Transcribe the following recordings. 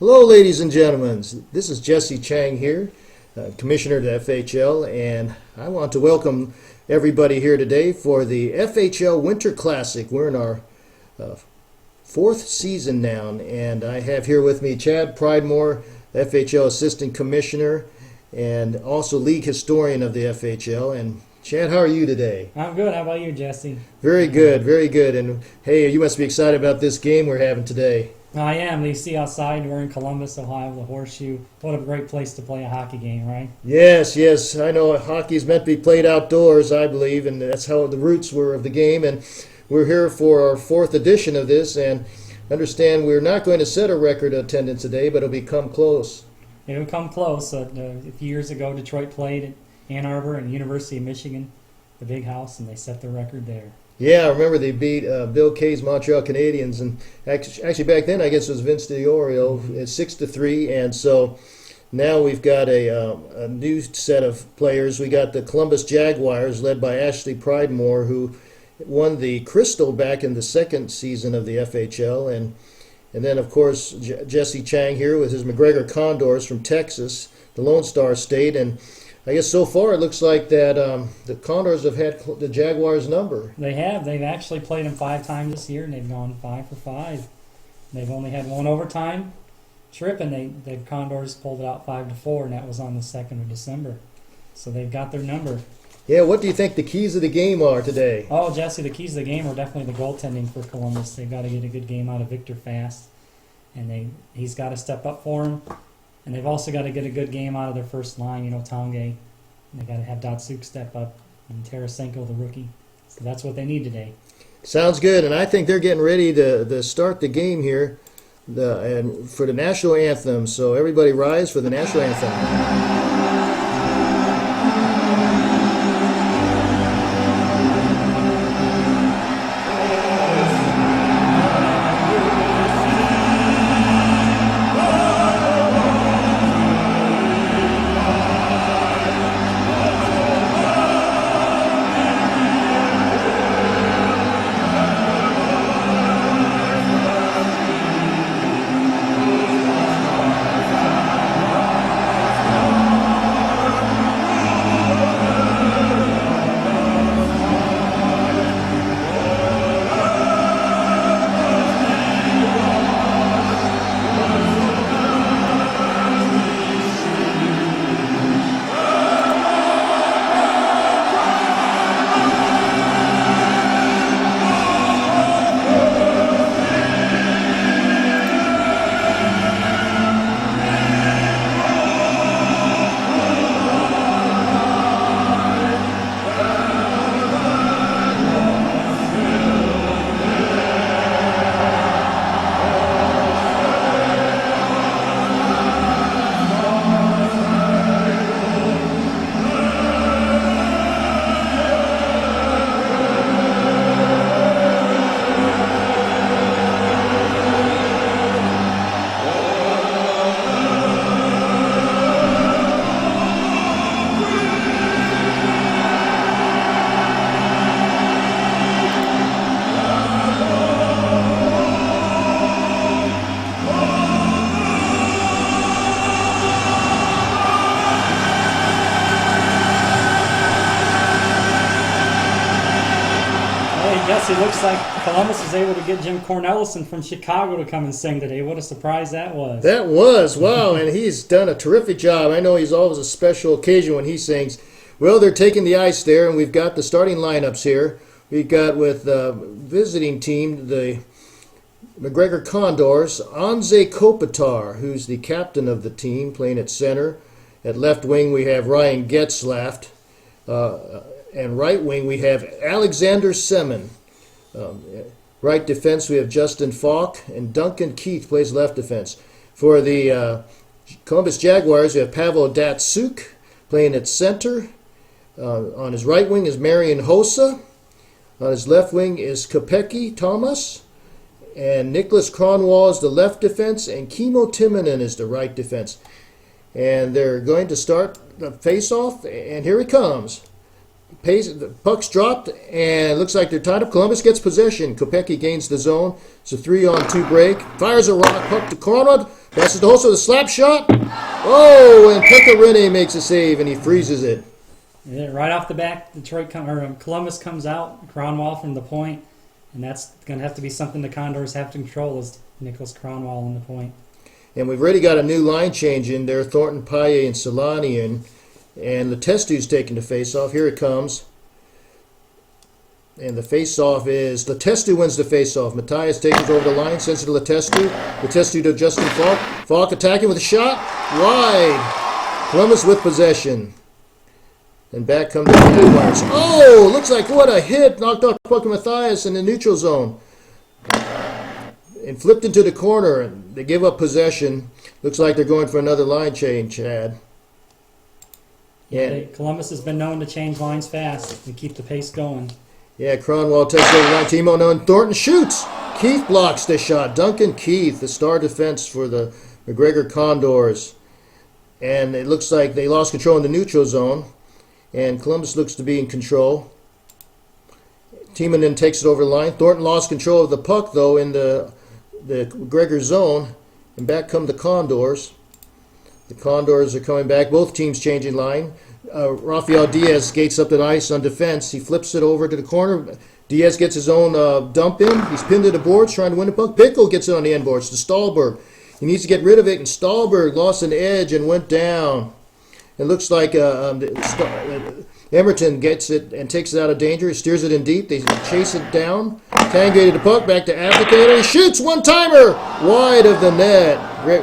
Hello, ladies and gentlemen. This is Jesse Chang here, Commissioner of the FHL, and I want to welcome everybody here today for the FHL Winter Classic. We're in our fourth season now, and I have here with me Chad Pridemore, FHL Assistant Commissioner, and also League Historian of the FHL. And Chad, how are you today? I'm good. How about you, Jesse? Very good, very good. And hey, you must be excited about this game we're having today. I am. You see outside, we're in Columbus, Ohio, the Horseshoe. What a great place to play a hockey game, right? Yes, yes. I know hockey is meant to be played outdoors, I believe, and that's how the roots were of the game. And we're here for our fourth edition of this, and understand we're not going to set a record attendance today, but it'll become close. It'll come close. A few years ago, Detroit played at Ann Arbor and University of Michigan, the big house, and they set the record there. Yeah, I remember they beat Bill Kay's Montreal Canadiens, and actually back then I guess it was Vince DiOrio at 6-3, and so now we've got a new set of players. We got the Columbus Jaguars led by Ashley Pridemore, who won the Crystal back in the second season of the FHL, and then of course Jesse Chang here with his McGregor Condors from Texas, the Lone Star State, and I guess so far it looks like that the Condors have had the Jaguars' number. They have. They've actually played them 5 times this year, and they've gone 5 for 5. They've only had one overtime trip, and the Condors pulled it out 5-4, and that was on the 2nd of December. So they've got their number. Yeah, what do you think the keys of the game are today? Oh, Jesse, the keys of the game are definitely the goaltending for Columbus. They've got to get a good game out of Victor Fast, and he's got to step up for him. And they've also got to get a good game out of their first line, Tongay. They got to have Datsuk step up and Tarasenko, the rookie. So that's what they need today. Sounds good, and I think they're getting ready to start the game here and for the national anthem. So everybody rise for the national anthem. Yes, it looks like Columbus was able to get Jim Cornelison from Chicago to come and sing today. What a surprise that was. That was, wow, and he's done a terrific job. I know he's always a special occasion when he sings. Well, they're taking the ice there, and we've got the starting lineups here. We've got with visiting team, the McGregor Condors, Anze Kopitar, who's the captain of the team, playing at center. At left wing, we have Ryan Getzlaft. And right wing, we have Alexander Semin. Right defense, we have Justin Falk, and Duncan Keith plays left defense. For the Columbus Jaguars, we have Pavel Datsuk playing at center. On his right wing is Marian Hossa. On his left wing is Kopecki Thomas. And Nicholas Cronwall is the left defense, and Kimmo Timonen is the right defense. And they're going to start the face-off, and here it comes. The puck's dropped, and it looks like they're tied up. Columbus gets possession. Kopecki gains the zone. It's a 3-on-2 break. Fires a rock. Puck to Conrad. Passes to Hossa with a slap shot. Oh, and Pecorine makes a save, and he freezes it. Yeah, right off the back, Columbus comes out, Cronwall from the point, and that's going to have to be something the Condors have to control is Nicholas Cronwall on the point. And we've already got a new line change in there. Thornton, Paye, and Solanian. And Letestu's taking the face-off. Here it comes. And the face-off is... Letestu wins the face-off. Matthias takes it over the line, sends it to Letestu. Letestu to Justin Falk. Falk attacking with a shot. Wide. Columbus with possession. And back come the Jaguars. Oh, looks like what a hit. Knocked off puck of Matthias in the neutral zone. And flipped into the corner. And they give up possession. Looks like they're going for another line change, Chad. Yeah, Columbus has been known to change lines fast and keep the pace going. Yeah, Cronwall takes over the line. Timo and Thornton shoots. Keith blocks the shot. Duncan Keith, the star defense for the McGregor Condors. And it looks like they lost control in the neutral zone. And Columbus looks to be in control. Timonen takes it over the line. Thornton lost control of the puck, though, in the McGregor zone. And back come the Condors. The Condors are coming back. Both teams changing line. Rafael Diaz skates up the ice on defense. He flips it over to the corner. Diaz gets his own dump in. He's pinned to the boards trying to win the puck. Pickle gets it on the end boards to Stahlberg. He needs to get rid of it, and Stahlberg lost an edge and went down. It looks like Emerton gets it and takes it out of danger. He steers it in deep. They chase it down. Tangated the puck back to Applicator. He shoots one-timer wide of the net.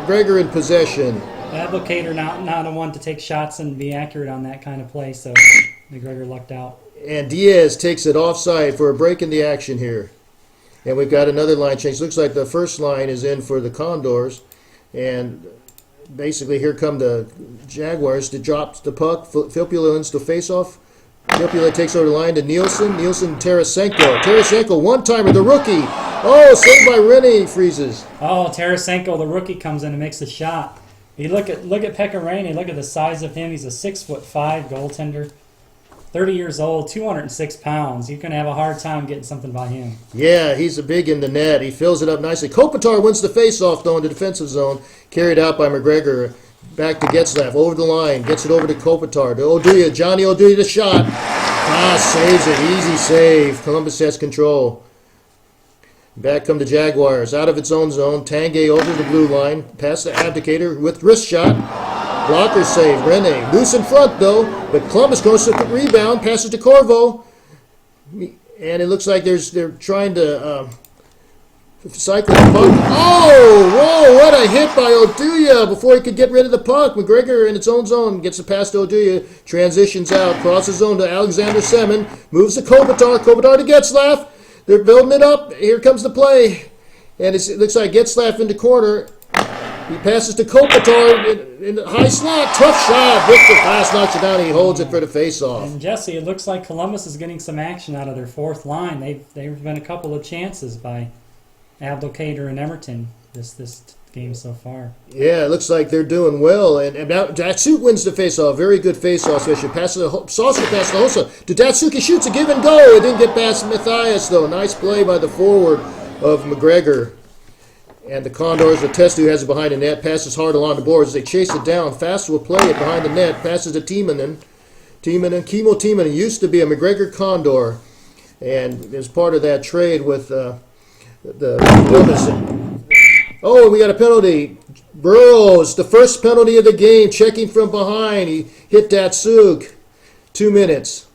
Gregor in possession. Applicator not a one to take shots and be accurate on that kind of play, so McGregor lucked out. And Diaz takes it offside for a break in the action here. And we've got another line change. Looks like the first line is in for the Condors. And basically here come the Jaguars to drop the puck. Filppula wins the face-off. Filppula takes over the line to Nielsen. Nielsen, Tarasenko. Tarasenko, one-timer, the rookie. Oh, saved by Rennie, freezes. Oh, Tarasenko, the rookie, comes in and makes a shot. You look at Pecorine. Look at the size of him. He's a 6'5" goaltender, 30 years old, 206 pounds. You're gonna have a hard time getting something by him. Yeah, he's a big in the net. He fills it up nicely. Kopitar wins the face-off though in the defensive zone, carried out by McGregor. Back to Getzlaff over the line, gets it over to Kopitar. To Oduya, Johnny Oduya, the shot. Saves it. Easy save. Columbus has control. Back come the Jaguars. Out of its own zone. Tanguay over the blue line. Past the Abdicator with wrist shot. Blocker save. Rene. Loose in front, though. But Columbus goes to the rebound. Passes to Corvo. And it looks like they're trying to cycle the puck. Oh! Whoa! What a hit by Oduya before he could get rid of the puck. McGregor in its own zone gets it past Oduya. Transitions out. Crosses zone to Alexander Semin. Moves to Kopitar. Kopitar to Getzlaff. They're building it up. Here comes the play. And it looks like Getzlaff in the corner. He passes to Kopitar in the high slot. Tough shot. Victor Fast knocks it down. He holds it for the face-off. And Jesse, it looks like Columbus is getting some action out of their fourth line. They've been a couple of chances by Abdelkader and Emerton this game so far. Yeah, it looks like they're doing well. And now Datsuk wins the face-off. Very good face-off session. Saucer passes to Hossa. To Datsuk, he shoots a give and go. It didn't get past Matthias, though. Nice play by the forward of McGregor. And the Condors, Letestu has it behind the net. Passes hard along the boards. They chase it down. Fast will play it behind the net. Passes to Timonen. Kimo Timonen used to be a McGregor Condor. And as part of that trade with the Oh, we got a penalty. Burrows, the first penalty of the game, checking from behind. He hit Datsuk. 2 minutes.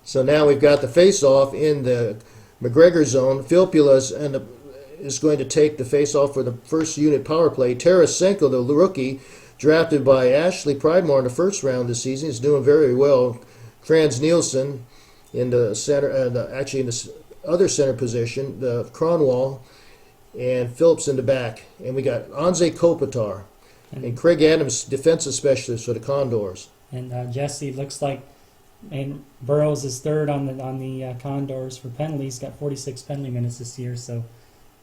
So now we've got the face-off in the McGregor zone. Filppula is going to take the face-off for the first unit power play. Tarasenko, the rookie, drafted by Ashley Pridemore in the first round this season, is doing very well. Franz Nielsen in the center, actually in the other center position, the Cronwall, and Phillips in the back. And we got Anze Kopitar and Craig Adams, defensive specialist for the Condors. And Jesse, looks like Burrows is third on the Condors for penalties. Got 46 penalty minutes this year, so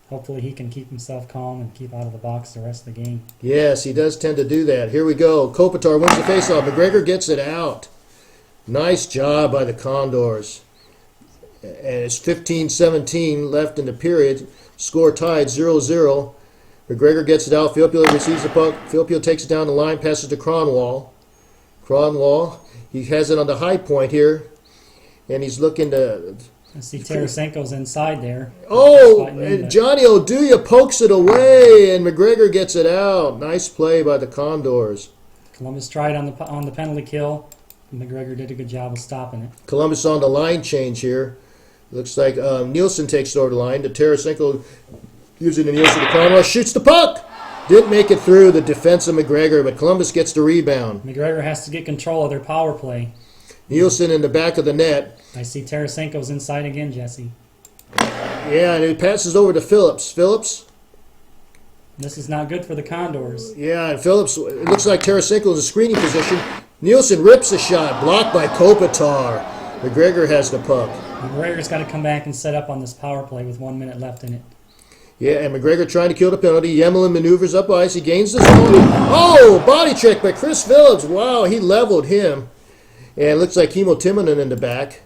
hopefully he can keep himself calm and keep out of the box the rest of the game. Yes, he does tend to do that. Here we go. Kopitar wins the faceoff. McGregor gets it out. Nice job by the Condors. And it's 15-17 left in the period. Score tied 0-0. McGregor gets it out. Filipio receives the puck. Filipio takes it down the line, passes to Cronwall. Cronwall, he has it on the high point here, and he's looking to... I see Tarasenko's inside there. Oh, and Johnny Oduya pokes it away, and McGregor gets it out. Nice play by the Condors. Columbus tried on the penalty kill. McGregor did a good job of stopping it. Columbus on the line change here. Looks like Nielsen takes it over the line. To Tarasenko using the Nielsen to Conroy. Shoots the puck. Didn't make it through the defense of McGregor, but Columbus gets the rebound. McGregor has to get control of their power play. Nielsen in the back of the net. I see Tarasenko's inside again, Jesse. Yeah, and it passes over to Phillips. Phillips. This is not good for the Condors. Yeah, and Phillips, it looks like Tarasenko is a screening position. Nielsen rips a shot, blocked by Kopitar. McGregor has the puck. McGregor's got to come back and set up on this power play with 1 minute left in it. Yeah, and McGregor trying to kill the penalty. Yemelin maneuvers up ice. He gains the zone. Oh, body check by Chris Phillips. Wow, he leveled him. And it looks like Kimmo Timonen in the back.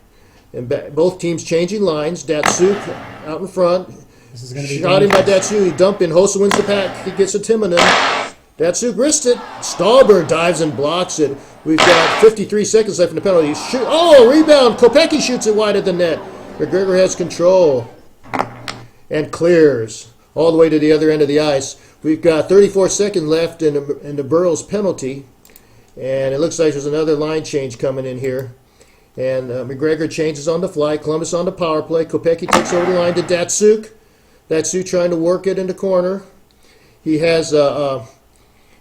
And both teams changing lines. Datsuk out in front. This is going to be shot in by Datsuk. He dumped in. Hossa wins the pack. He gets a Timonen. Datsuk wrists it. Stauber dives and blocks it. We've got 53 seconds left in the penalty. Shoot. Oh, rebound. Kopecky shoots it wide of the net. McGregor has control and clears all the way to the other end of the ice. We've got 34 seconds left in the Burrows penalty. And it looks like there's another line change coming in here. And McGregor changes on the fly. Columbus on the power play. Kopecky takes over the line to Datsuk. Datsuk trying to work it in the corner. He has, it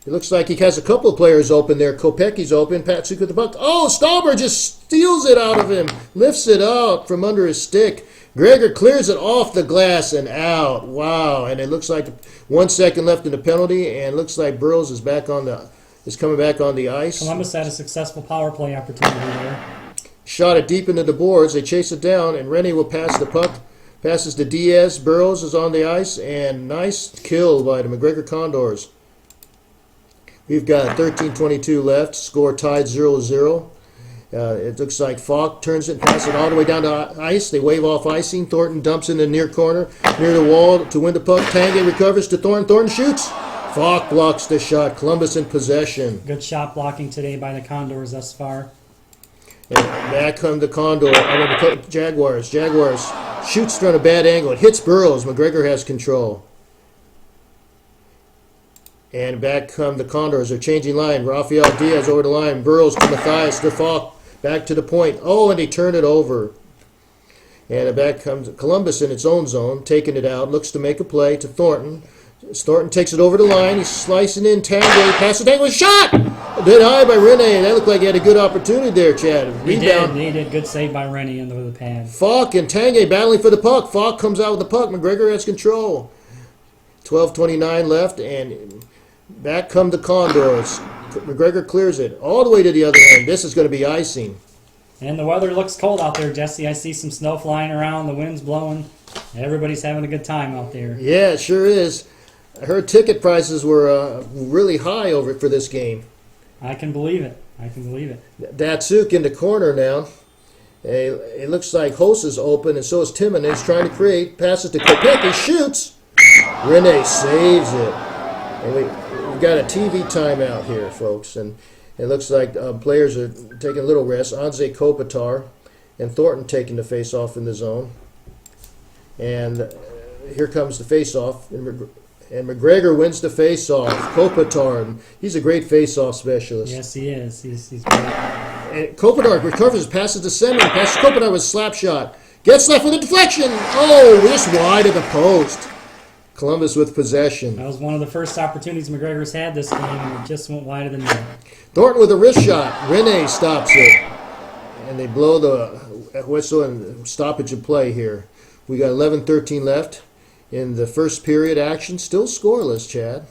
looks like he has a couple of players open there. Kopecky's open. Datsuk with the puck. Oh, Stauber just steals it out of him. Lifts it out from under his stick. Gregor clears it off the glass and out. Wow. And it looks like 1 second left in the penalty. And it looks like Burrows is coming back on the ice. Columbus had a successful power play opportunity there. Shot it deep into the boards. They chase it down, and Rennie will pass the puck. Passes to Diaz. Burrows is on the ice, and nice kill by the McGregor Condors. We've got 13:22 left. Score tied 0-0. It looks like Falk turns it and passes it all the way down to ice. They wave off icing. Thornton dumps in the near corner, near the wall to win the puck. Tanguay recovers to Thornton. Thornton shoots. Falk blocks the shot. Columbus in possession. Good shot blocking today by the Condors thus far. And back come the Jaguars. Jaguars shoots from a bad angle. It hits Burrows. McGregor has control. And back come the Condors. They're changing line. Rafael Diaz over the line. Burrows to Matthias. To Falk. Back to the point. Oh, and they turn it over. And back comes Columbus in its own zone. Taking it out. Looks to make a play to Thornton. Thornton takes it over the line. He's slicing in. Tanguay. Passes Tanguay. Shot! Dead high by Rene. That looked like he had a good opportunity there, Chad. Rebound. He did. Good save by Rennie under the pad. Falk and Tanguay battling for the puck. Falk comes out with the puck. McGregor has control. 12:29 left, and back come the Condors. McGregor clears it all the way to the other end. This is going to be icing. And the weather looks cold out there, Jesse. I see some snow flying around. The wind's blowing. Everybody's having a good time out there. Yeah, it sure is. I heard ticket prices were really high for this game. I can believe it. Datsuk in the corner now. It looks like Hossa is open, and so is Timon. He's trying to create. Passes to Kopecky. Shoots. Rene saves it. And we've got a TV timeout here, folks. And it looks like players are taking a little rest. Anze Kopitar and Thornton taking the face-off in the zone. And here comes the face-off. And McGregor wins the face-off. Kopitar, he's a great face-off specialist. Yes, he is. He's great. And Kopitar recovers, passes to Semin. Passes Kopitar with a slap shot. Gets left with a deflection. Oh, just wide of the post. Columbus with possession. That was one of the first opportunities McGregor's had this game, and it just went wide of the net. Thornton with a wrist shot. Rene stops it. And they blow the whistle and stoppage of play here. We got 11:13 left. In the first period action, still scoreless, Chad.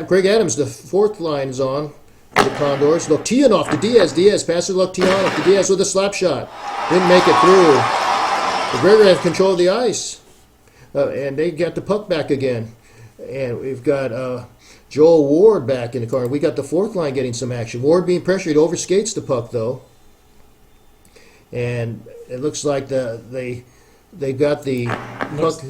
Greg Adams, the fourth line, is on for the Condors. Loktionov to Diaz. Diaz passes Loktionov to Diaz with a slap shot. Didn't make it through. McGregor has control of the ice. And they got the puck back again. And we've got Joel Ward back in the corner. We got the fourth line getting some action. Ward being pressured. Overskates the puck, though. And it looks like they got the puck.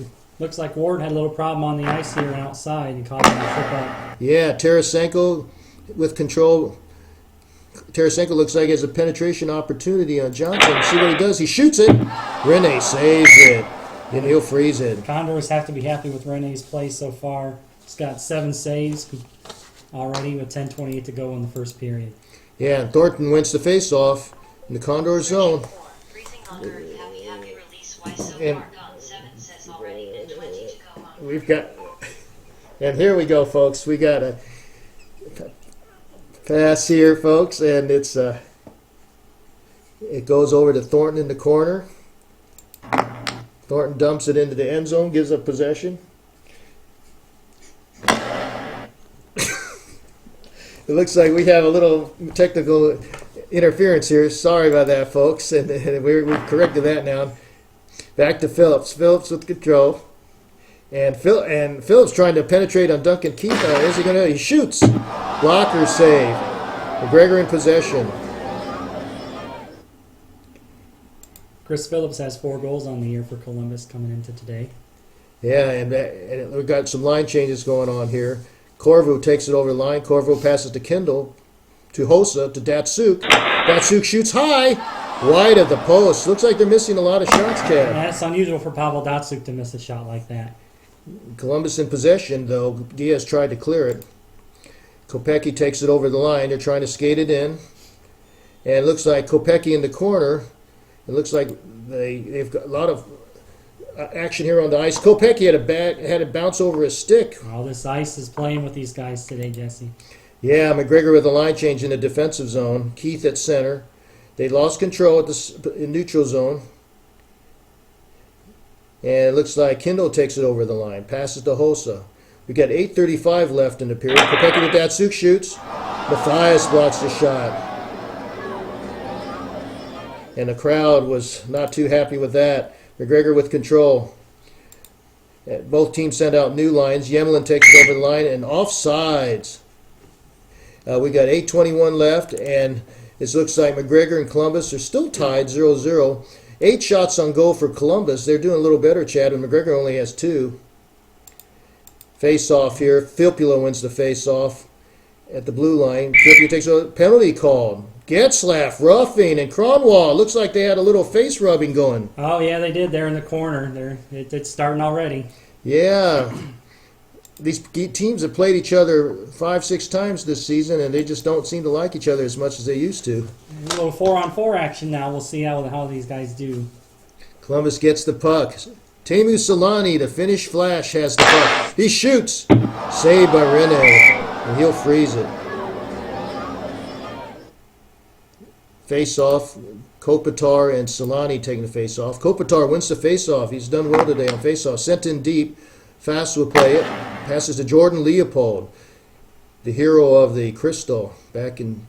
Looks like Ward had a little problem on the ice here and outside and caused him to trip up. Yeah, Tarasenko with control. Tarasenko looks like he has a penetration opportunity on Johnson. See what he does. He shoots it. Rene saves it. And he'll freeze it. Condors have to be happy with Rene's play so far. He's got 7 saves already with 10:28 to go in the first period. Yeah, and Thornton wins the face-off in the Condor zone. And we've got, and here we go, folks. We got a pass here, folks, and it goes over to Thornton in the corner. Thornton dumps it into the end zone, gives up possession. It looks like we have a little technical interference here. Sorry about that, folks, and we've corrected that now. Back to Phillips. Phillips with control. And Phillips trying to penetrate on Duncan Keith. Is he going to? He shoots. Blocker save. McGregor in possession. Chris Phillips has 4 goals on the year for Columbus coming into today. Yeah, and we've got some line changes going on here. Corvu takes it over the line. Corvu passes to Kindle, to Hossa, to Datsuk. Datsuk shoots high, wide of the post. Looks like they're missing a lot of shots, Chad. Yeah, that's unusual for Pavel Datsuk to miss a shot like that. Columbus in possession, though. Diaz tried to clear it. Kopecky takes it over the line. They're trying to skate it in. And it looks like Kopecky in the corner. It looks like they've got a lot of action here on the ice. Kopecky had it bounce over his stick. Well, this ice is playing with these guys today, Jesse. Yeah, McGregor with a line change in the defensive zone. Keith at center. They lost control at the neutral zone. And it looks like Kindle takes it over the line. Passes to Hossa. We got 8:35 left in the period. Kopecky to Datsuk shoots. Matthias blocks the shot. And the crowd was not too happy with that. McGregor with control. Both teams send out new lines. Yemelin takes it over the line and offsides. We got 8:21 left, and it looks like McGregor and Columbus are still tied 0-0. 8 shots on goal for Columbus. They're doing a little better, Chad, and McGregor only has 2. Face-off here. Filppula wins the face-off at the blue line. Filppula takes a penalty called. Getzlaff, roughing, and Cronwall. Looks like they had a little face rubbing going. Oh, yeah, they did there in the corner. It's starting already. Yeah. These teams have played each other 5-6 times this season, and they just don't seem to like each other as much as they used to. A little 4-on-4 action now. We'll see how these guys do. Columbus gets the puck. Teemu Solani, the Finnish Flash, has the puck. He shoots. Saved by Rene, and he'll freeze it. Face-off, Kopitar and Solani taking the face-off. Kopitar wins the face-off. He's done well today on face-off. Sent in deep. Fast will play it. Passes to Jordan Leopold, the hero of the Crystal back in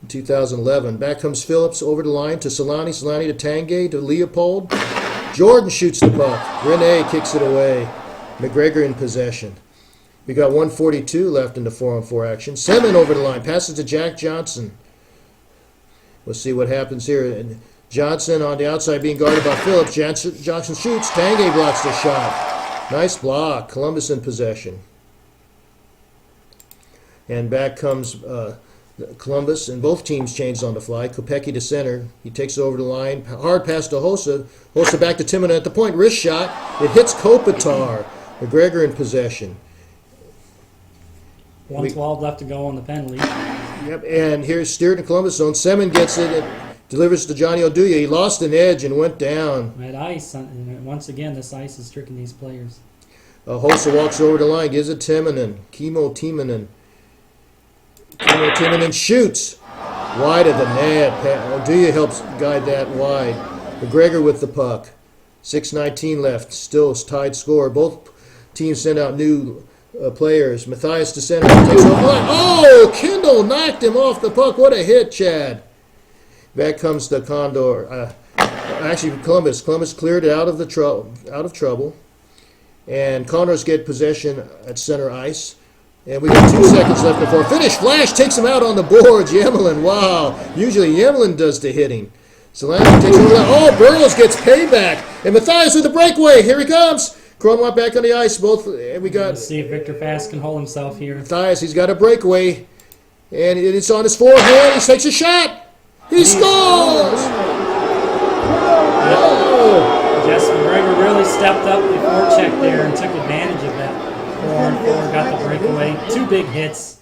2011. Back comes Phillips over the line to Solani. Solani to Tanguay to Leopold. Jordan shoots the puck. Rene kicks it away. McGregor in possession. We got 1:42 left in the 4-on-4 action. Semin over the line. Passes to Jack Johnson. We'll see what happens here. And Johnson on the outside being guarded by Phillips. Johnson shoots. Tanguay blocks the shot. Nice block. Columbus in possession. And back comes Columbus, and both teams changed on the fly. Kopecky to center. He takes it over the line. Hard pass to Hossa. Hossa back to Timonen at the point. Wrist shot. It hits Kopitar. McGregor in possession. 1:12 left to go on the penalty. Yep, and here's steered in Columbus zone. Semin gets it and delivers to Johnny Oduya. He lost an edge and went down. That ice, once again, this ice is tricking these players. Hossa walks over the line, gives it Timonen. Kimmo Timonen. Kimmo Timonen shoots. Wide of the net. Oduya helps guide that wide. McGregor with the puck. 6:19 left. Still tied score. Both teams send out new players. Matthias to center. Takes over. Oh, Kindle knocked him off the puck. What a hit, Chad. Back comes the Condor. Actually, Columbus. Columbus cleared it out of trouble. And Condors get possession at center ice. And we got 2 seconds left before finish. Flash takes him out on the boards. Yemelin, wow. Usually Yemelin does the hitting. Solani takes over. Oh, Burroughs gets payback. And Matthias with the breakaway. Here he comes. Cronwell back on the ice. Both we got. Let's see if Victor Fast can hold himself here. Matthias, he's got a breakaway, and it's on his forehand. He takes a shot. He scores! Oh. Jess McGregor really stepped up before check there and took advantage of that. 4-on-4, got the breakaway. 2 big hits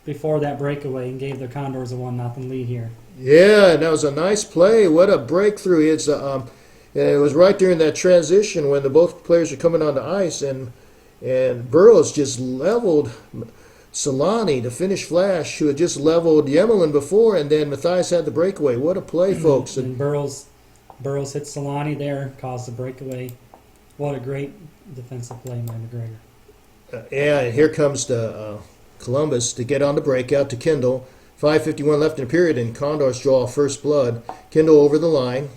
before that breakaway and gave the Condors a 1-0 lead here. Yeah, that was a nice play. What a breakthrough! It was right during that transition when both players are coming on the ice, and Burroughs just leveled Solani, the Finnish Flash, who had just leveled Yemelin before, and then Matthias had the breakaway. What a play, folks! And Burroughs hit Solani there, caused the breakaway. What a great defensive play by McGregor. Yeah, and here comes the Columbus to get on the breakout to Kindle. 5:51 left in the period, and Condors draw first blood. Kindle over the line.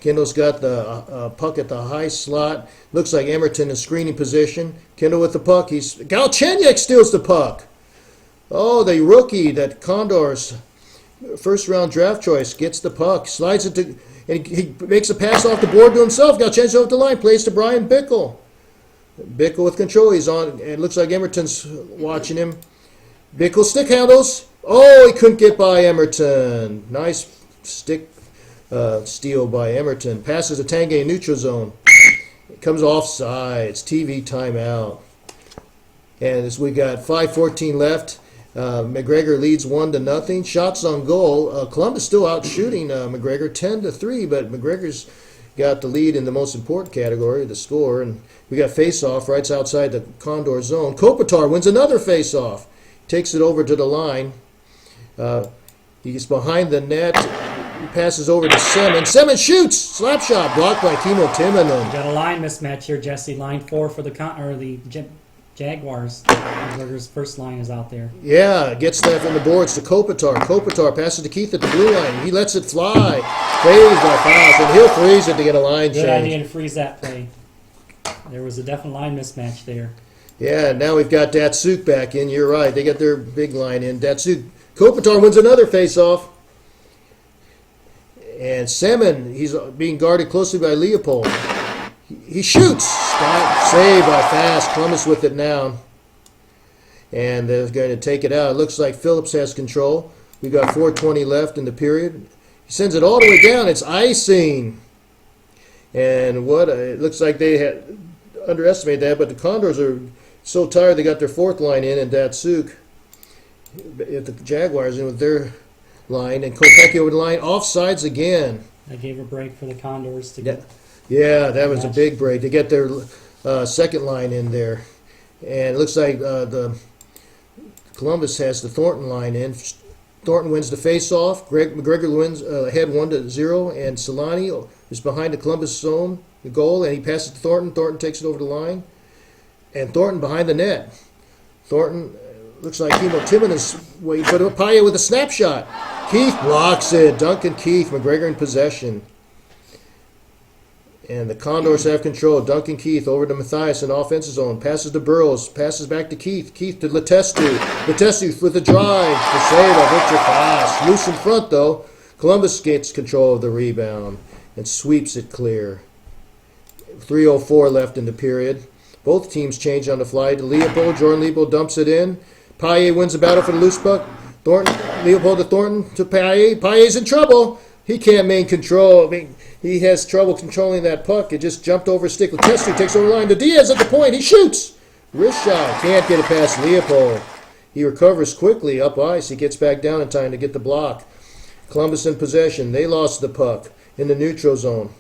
Kindle's got the puck at the high slot. Looks like Emerton in screening position. Kindle with the puck. Galchenyuk steals the puck. Oh, the rookie, that Condors first-round draft choice, gets the puck, slides it to, and he makes a pass off the board to himself. Galchenyuk over the line, plays to Brian Bickle. Bickle with control. He's on. It looks like Emerton's watching him. Bickle stick handles. Oh, he couldn't get by Emerton. Nice stick steal by Emerton. Passes to Tanguay in neutral zone. It comes offsides. TV timeout. And as we got 5:14 left, McGregor leads 1-0. Shots on goal. Columbus still out shooting McGregor 10-3, but McGregor's got the lead in the most important category, the score. And we got face-off right outside the Condor zone. Kopitar wins another face-off. Takes it over to the line. He's behind the net. He passes over to Semin. Semin shoots! Slap shot blocked by Kimmo Timonen. Got a line mismatch here, Jesse. Line 4 for the Jaguars. McGregor's first line is out there. Yeah, gets that from the boards to Kopitar. Kopitar passes to Keith at the blue line. He lets it fly. Phased by Faust, and he'll freeze it to get a line change. Good idea to freeze that play. There was a definite line mismatch there. Yeah, now we've got Datsuk back in. You're right. They got their big line in. Datsuk. Kopitar wins another face-off. And Semin, he's being guarded closely by Leopold. He shoots. Saved by Fast. Columbus with it now. And they're going to take it out. It looks like Phillips has control. We've got 4:20 left in the period. He sends it all the way down. It's icing. And it looks like they had underestimated that, but the Condors are so tired they got their fourth line in, and Datsuk at the Jaguars in with their line, and Kopecky over the line. Offsides again. That gave a break for the Condors to get. Yeah, that was a big break to get their second line in there. And it looks like the Columbus has the Thornton line in. Thornton wins the face-off. McGregor wins ahead 1-0, and Solani is behind the Columbus zone, the goal, and he passes to Thornton. Thornton takes it over the line, and Thornton behind the net. Thornton looks like Kimmo Timonen is waiting, but Paya with a snapshot. Keith blocks it. Duncan Keith, McGregor in possession. And the Condors have control. Duncan Keith over to Matthias in offensive zone. Passes to Burroughs. Passes back to Keith. Keith to Letestu. Letestu with a drive. The save by Victor Fast. Loose in front, though. Columbus gets control of the rebound and sweeps it clear. 3:04 left in the period. Both teams change on the fly to Leopold. Jordan Leopold dumps it in. Paille wins the battle for the loose puck. Leopold to Thornton to Paille. Paille's in trouble. He can't maintain control. He has trouble controlling that puck. It just jumped over his stick. Letestu takes over the line. To Diaz at the point. He shoots. Wrist shot. Can't get it past Leopold. He recovers quickly up ice. He gets back down in time to get the block. Columbus in possession. They lost the puck in the neutral zone.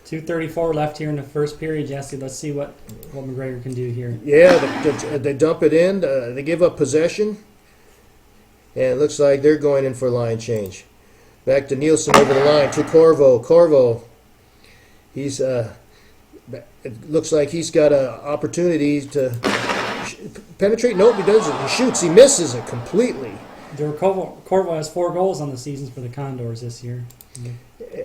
2:34 left here in the first period, Jesse. Let's see what McGregor can do here. Yeah, they dump it in. They give up possession. And it looks like they're going in for a line change. Back to Nielsen over the line to Corvo. Corvo, it looks like he's got an opportunity to penetrate. Nope, he doesn't. He shoots. He misses it completely. Corvo has 4 goals on the season for the Condors this year.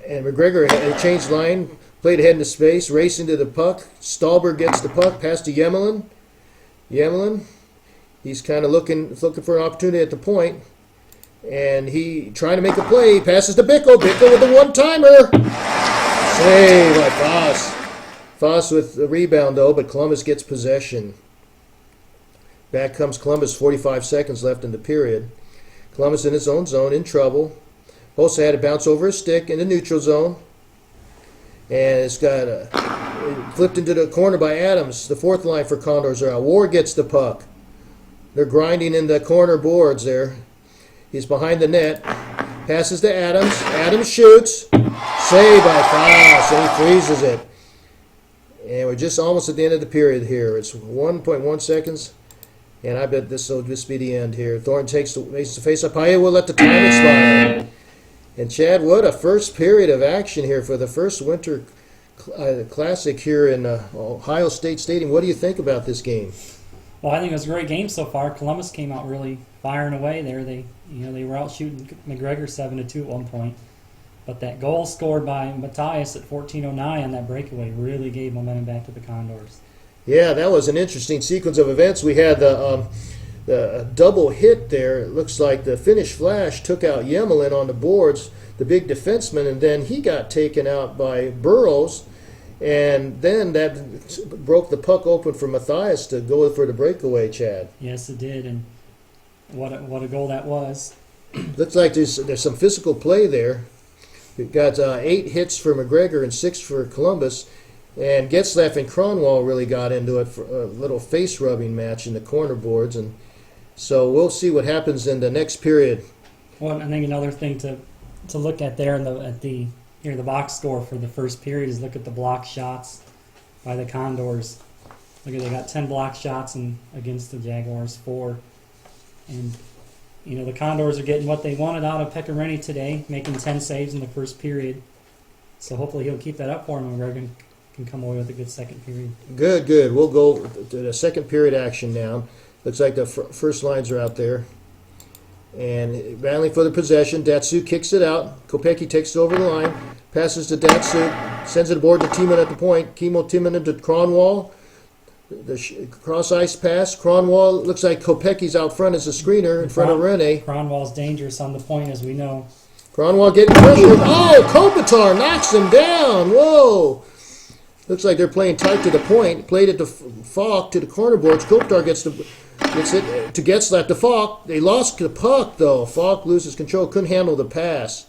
And McGregor had changed line, played ahead into space, racing to the puck. Stahlberg gets the puck, pass to Yemelin. Yemelin, he's kind of looking for an opportunity at the point. And he trying to make a play. He passes to Bickle. Bickle with a one-timer. Save by Voss. Foss with the rebound, though, but Columbus gets possession. Back comes Columbus, 45 seconds left in the period. Columbus in his own zone, in trouble. Hossa had to bounce over a stick in the neutral zone. And it's got flipped into the corner by Adams. The fourth line for Condors are out. Ward gets the puck. They're grinding in the corner boards there. He's behind the net. Passes to Adams. Adams shoots. Saved by Foss, and he freezes it. And we're just almost at the end of the period here. It's 1.1 seconds. And I bet this will just be the end here. Thornton makes the face-up. Paya will let the time expire. And Chad, what a first period of action here for the first Winter Classic here in Ohio State Stadium. What do you think about this game? Well, I think it was a great game so far. Columbus came out really firing away there. They were out shooting McGregor 7-2 at one point. But that goal scored by Matthias at 14:09 on that breakaway really gave momentum back to the Condors. Yeah, that was an interesting sequence of events. We had the double hit there. It looks like the Finnish Flash took out Yemelin on the boards, the big defenseman, and then he got taken out by Burrows. And then that broke the puck open for Matthias to go for the breakaway, Chad. Yes, it did, and what a goal that was. Looks like there's some physical play there. We've got 8 hits for McGregor and 6 for Columbus. And Getzlaff and Cronwall really got into it for a little face-rubbing match in the corner boards. And so we'll see what happens in the next period. Well, I think another thing to look at there at the box score for the first period is look at the block shots by the Condors. Look at they got 10 block shots against the Jaguars 4. And the Condors are getting what they wanted out of Pekka Rinne today, making 10 saves in the first period. So hopefully he'll keep that up for him, and McGregor can come away with a good second period. Good. We'll go to the second period action now. Looks like the first lines are out there. And battling for the possession, Datsuk kicks it out. Kopecky takes it over the line, passes to Datsuk, sends it aboard to Timonen at the point. Kimmo Timonen to Cronwall. The cross-ice pass. Cronwall, looks like Kopecky's out front as a screener in front of Rinne. Cronwall's dangerous on the point, as we know. Cronwall getting pressured. Oh, Kopitar knocks him down. Whoa. Looks like they're playing tight to the point. Played it to Falk to the corner boards. Kopitar gets it to Getzlaff to Falk. They lost the puck, though. Falk loses control. Couldn't handle the pass.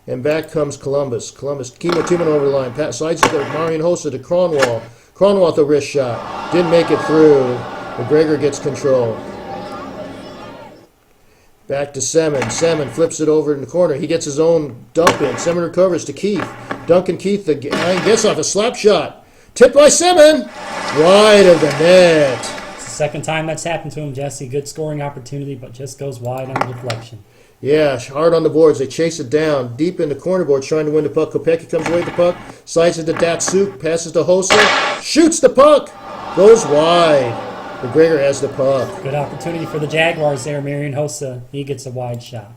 And back comes Columbus. Kimmo Timonen over the line. Slides it to Marian Hossa to Cronwall. Cronwall with a wrist shot. Didn't make it through. McGregor gets control. Back to Semin. Semin flips it over in the corner. He gets his own dump in. Semin recovers to Keith. Duncan Keith gets off a slap shot. Tipped by Semin. Wide of the net. It's the second time that's happened to him, Jesse. Good scoring opportunity, but just goes wide on the deflection. Yeah, hard on the boards. They chase it down. Deep in the corner boards trying to win the puck. Kopecky comes away with the puck. Slides it to Datsuk. Passes to Hossa. Shoots the puck. Goes wide. McGregor has the puck. Good opportunity for the Jaguars there. Marian Hossa, he gets a wide shot.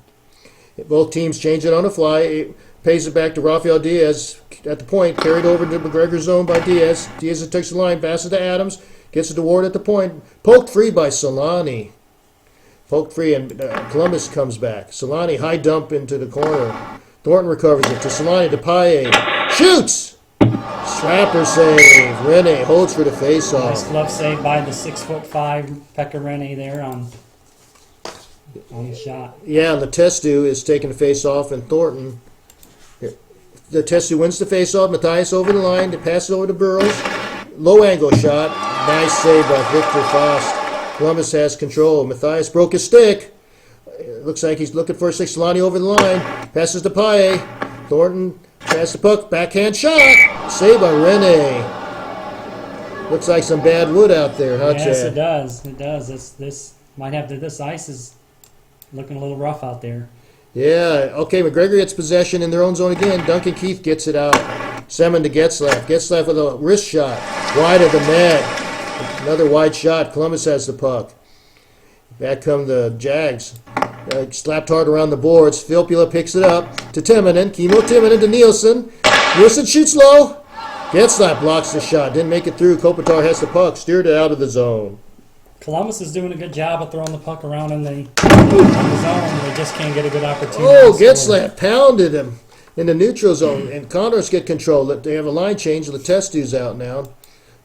Both teams change it on the fly. It pays it back to Rafael Diaz at the point. Carried over to McGregor's zone by Diaz. Diaz takes the line. Passes to Adams. Gets it to Ward at the point. Poked free by Solani. Poked free, and Columbus comes back. Solani high dump into the corner. Thornton recovers it to Solani to Paye. Shoots! Strapper save. Rinne holds for the faceoff. Nice glove save by the 6'5" Pekka Rinne there on the shot. Yeah, Letestu is taking the faceoff, and Thornton. Letestu wins the faceoff. Matthias over the line. They pass it over to Burrows. Low angle shot. Nice save by Victor Faust. Columbus has control. Matthias broke his stick. Looks like he's looking for a six. Solani over the line. Passes to Paye. Thornton passes the puck. Backhand shot. Saved by Rinne. Looks like some bad wood out there, huh, Chad? Yes, it does. It does. This might have this ice is looking a little rough out there. Yeah. Okay, McGregor gets possession in their own zone again. Duncan Keith gets it out. Semin to Getzlaff. Getzlaff with a wrist shot. Wide of the net. Another wide shot. Columbus has the puck. Back come the Jags. Slapped hard around the boards. Filppula picks it up to Timonen. Kimmo Timonen to Nielsen. Nielsen shoots low. Getzlaff blocks the shot. Didn't make it through. Kopitar has the puck. Steered it out of the zone. Columbus is doing a good job of throwing the puck around in the zone. They just can't get a good opportunity. Oh, Getzlaff pounded him. in the neutral zone, and Condors get control. They have a line change. Letestu's out now.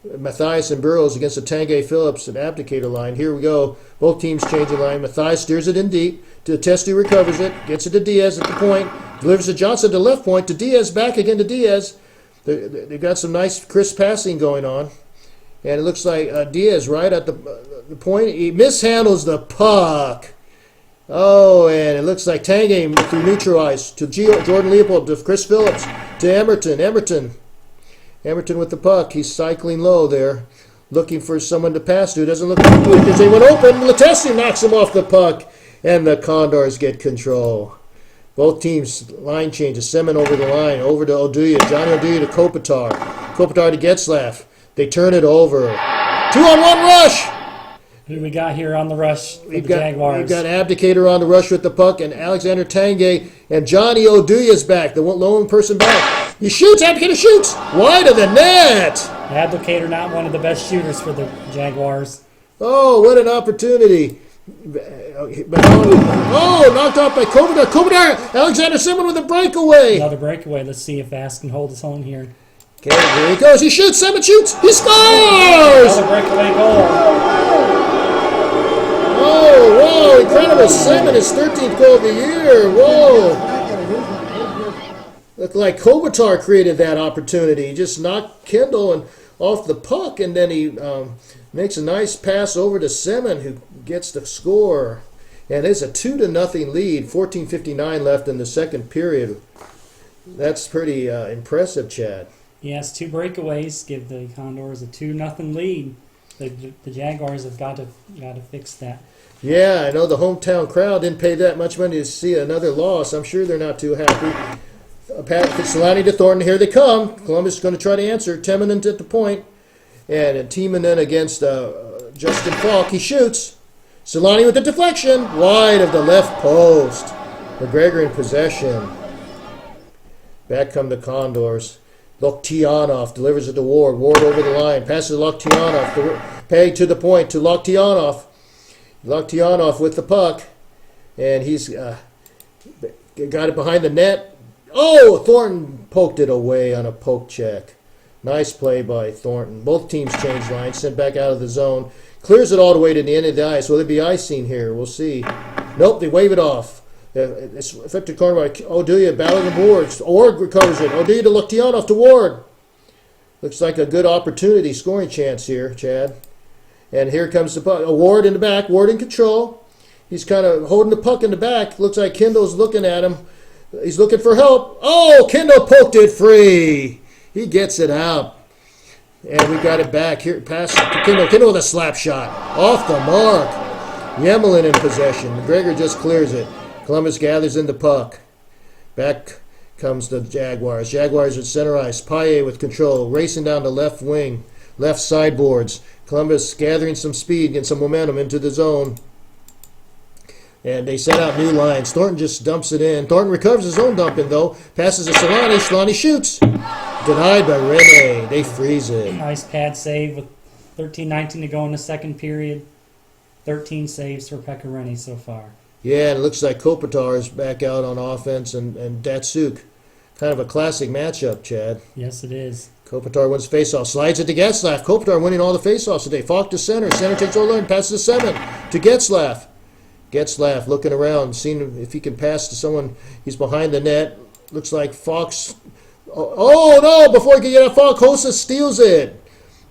Matthias and Burrows against the Tanguay Phillips and Abdicator line. Here we go. Both teams changing line. Matthias steers it in deep. Letestu recovers it. Gets it to Diaz at the point. Delivers to Johnson to left point. To Diaz. Back again to Diaz. They've got some nice crisp passing going on. And it looks like Diaz right at the point. He mishandles the puck. Oh, and it looks like Tanguay through neutralized to Jordan Leopold, to Chris Phillips, to Emerton. Emerton with the puck. He's cycling low there, looking for someone to pass to. Doesn't look good because they went open. Letestu knocks him off the puck, and the Condors get control. Both teams line changes. Semin over the line, over to Oduya. Johnny Oduya to Kopitar. Kopitar to Getzlaff. They turn it over. 2-on-1 rush. Who do we got here on the rush for the Jaguars? We've got Abdicator on the rush with the puck, and Alexander Tanguay, and Johnny Oduya's back, the lone person back. He shoots, Abdicator shoots, wide of the net. Abdicator not one of the best shooters for the Jaguars. Oh, what an opportunity. Oh, knocked off by Kopitar. Kopitar, Alexander Semin with a breakaway. Another breakaway. Let's see if Vass can hold his own here. Okay, here he goes. He shoots, Semin shoots, he scores! Another breakaway goal. Oh, whoa, incredible. Semin, his 13th goal of the year. Whoa. Looked like Kopitar created that opportunity. He just knocked Kendall and off the puck, and then he makes a nice pass over to Semin, who gets the score. And it's a 2-0 lead, 14:59 left in the second period. That's pretty impressive, Chad. Yes, 2 breakaways give the Condors a 2-0 lead. The Jaguars have got to fix that. Yeah, I know the hometown crowd didn't pay that much money to see another loss. I'm sure they're not too happy. Solani to Thornton, here they come. Columbus is going to try to answer. Timonen at the point. And Timonen against Justin Falk. He shoots. Solani with the deflection. Wide of the left post. McGregor in possession. Back come the Condors. Loktianov delivers it to Ward. Ward over the line. Passes to Loktianov. Peg to the point to Loktianov. Loktianov with the puck. And he's got it behind the net. Oh, Thornton poked it away on a poke check. Nice play by Thornton. Both teams change lines. Sent back out of the zone. Clears it all the way to the end of the ice. Will there be icing here? We'll see. Nope, they wave it off. It's effective corner by Oduya, battling the boards. Ward recovers it. Oduya to Loktianov to Ward. Looks like a good opportunity, scoring chance here, Chad. And here comes the puck. Ward in the back. Ward in control. He's kind of holding the puck in the back. Looks like Kendall's looking at him. He's looking for help. Oh, Kendall poked it free. He gets it out. And we got it back. Here, pass to Kendall. Kendall with a slap shot. Off the mark. Yemelin in possession. McGregor just clears it. Columbus gathers in the puck. Back comes the Jaguars. Jaguars at center ice. Paye with control. Racing down the left wing. Left sideboards. Columbus gathering some speed, getting some momentum into the zone. And they set out new lines. Thornton just dumps it in. Thornton recovers his own dumping, though. Passes to Solani. Solani shoots. Denied by Rene. They freeze it. Nice pad save with 13:19 to go in the second period. 13 saves for Pekka Rene so far. Yeah, and it looks like Kopitar is back out on offense, and Datsuk. Kind of a classic matchup, Chad. Yes, it is. Kopitar wins faceoff. Slides it to Getzlaff. Kopitar winning all the faceoffs today. Falk to center. Center takes over line. Passes to Semin. To Getzlaff. Getzlaff looking around, seeing if he can pass to someone. He's behind the net. Looks like Fox. Oh no! Before he can get a Falk, Hossa steals it.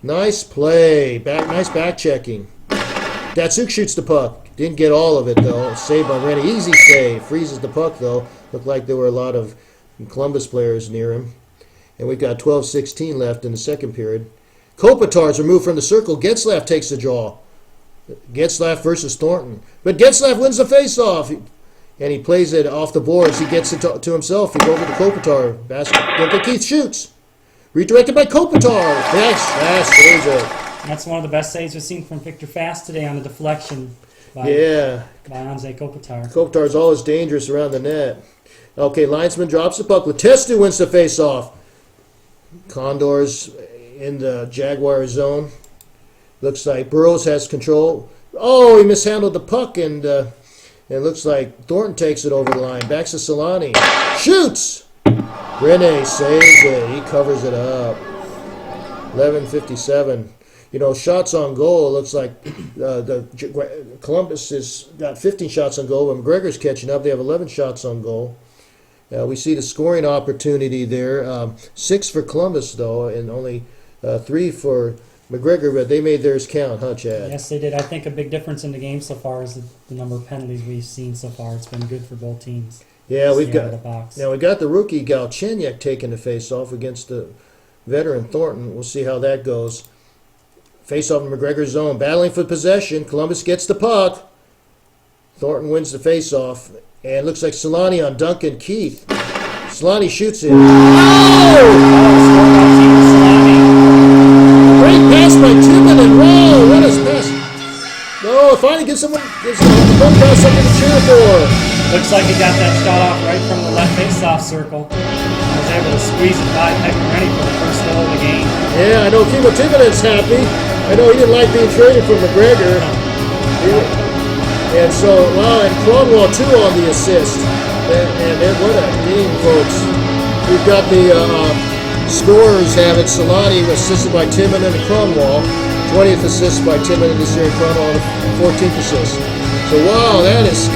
Nice play. Nice back checking. Datsuk shoots the puck. Didn't get all of it though. Saved by Rennie. Easy save. Freezes the puck though. Looked like there were a lot of Columbus players near him. And we've got 12:16 left in the second period. Kopitar's removed from the circle. Getzlaff takes the draw. Getzlaff versus Thornton. But Getzlaff wins the faceoff. And he plays it off the boards. He gets it to himself. He goes over to Kopitar. Basket. Keith shoots. Redirected by Kopitar. Fast saves it. That's one of the best saves we've seen from Victor Fast today on the deflection by Anze Kopitar. Kopitar's always dangerous around the net. Okay, linesman drops the puck. Letestu wins the faceoff. Condors in the Jaguar zone. Looks like Burrows has control. Oh, he mishandled the puck, and it looks like Thornton takes it over the line. Back to Solani. Shoots! Rene saves it. He covers it up. 11:57. You know, shots on goal. It looks like Columbus has got 15 shots on goal, but McGregor's catching up. They have 11 shots on goal. We see the scoring opportunity there. 6 for Columbus, though, and only 3 for McGregor, but they made theirs count, huh, Chad? Yes, they did. I think a big difference in the game so far is the number of penalties we've seen so far. It's been good for both teams. Yeah, we've got the box. now we got the rookie Galchenyuk taking the face-off against the veteran Thornton. We'll see how that goes. Face-off in McGregor's zone, battling for possession. Columbus gets the puck. Thornton wins the face-off, and looks like Solani on Duncan Keith. Solani shoots it. Oh! Great pass by Timmon, wow, what a pass! No, finally gives someone something to cheer for. Looks like he got that shot off right from the left face-off circle. I was able to squeeze it by ready for the first goal of the game. Yeah, I know Timo Timonen's happy. I know he didn't like being traded from McGregor. And so, wow, and Cromwell too on the assist. And what a game, folks. We've got the scorers have it. Solani assisted by Timonen and Cromwell. 20th assist by Timonen this year, and Cromwell 14th assist. So, wow, that has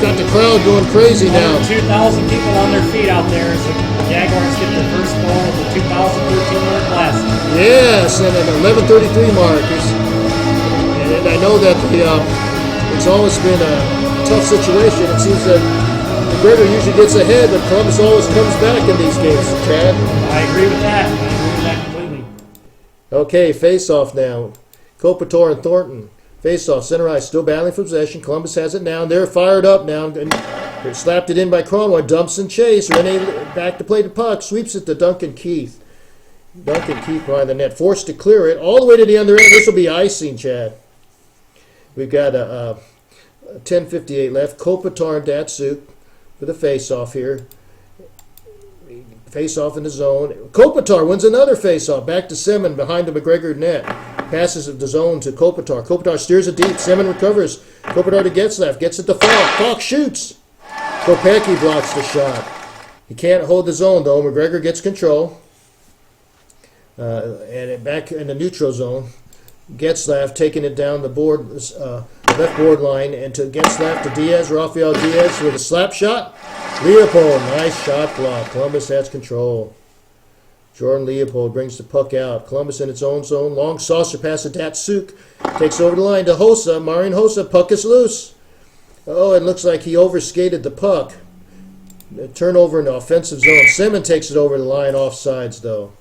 got the crowd going crazy now. 2,000 people on their feet out there as the Jaguars get their first goal of the 2013 North Classic. Yes, and an 11:33 mark. And I know that it's always been a tough situation. It seems that McGregor usually gets ahead, but Columbus always comes back in these games, Chad. I agree with that. Completely. Okay, face-off now. Kopitar and Thornton. Face-off, center ice, still battling for possession. Columbus has it now, and they're fired up now. And they slapped it in by Cromwell. Dumps and chase. Rene back to play the puck. Sweeps it to Duncan Keith. Duncan Keith behind the net. Forced to clear it all the way to the other end. This will be icing, Chad. We've got 10:58 left. Kopitar and Datsuk for the face-off here. Face-off in the zone. Kopitar wins another face-off. Back to Semin behind the McGregor net. Passes the zone to Kopitar. Kopitar steers it deep. Semin recovers. Kopitar to Getzlaff. Gets it to Falk. Falk shoots. Kopecky blocks the shot. He can't hold the zone, though. McGregor gets control. And back in the neutral zone. Getzlaff taking it down the board, left board line, and to Getzlaff to Diaz. Rafael Diaz with a slap shot. Leopold, nice shot block. Columbus has control. Jordan Leopold brings the puck out. Columbus in its own zone. Long saucer pass to Datsuk. Takes over the line to Hossa. Marian Hossa. Puck is loose. Oh, it looks like he overskated the puck. A turnover in the offensive zone. Semin takes it over the line offsides, though.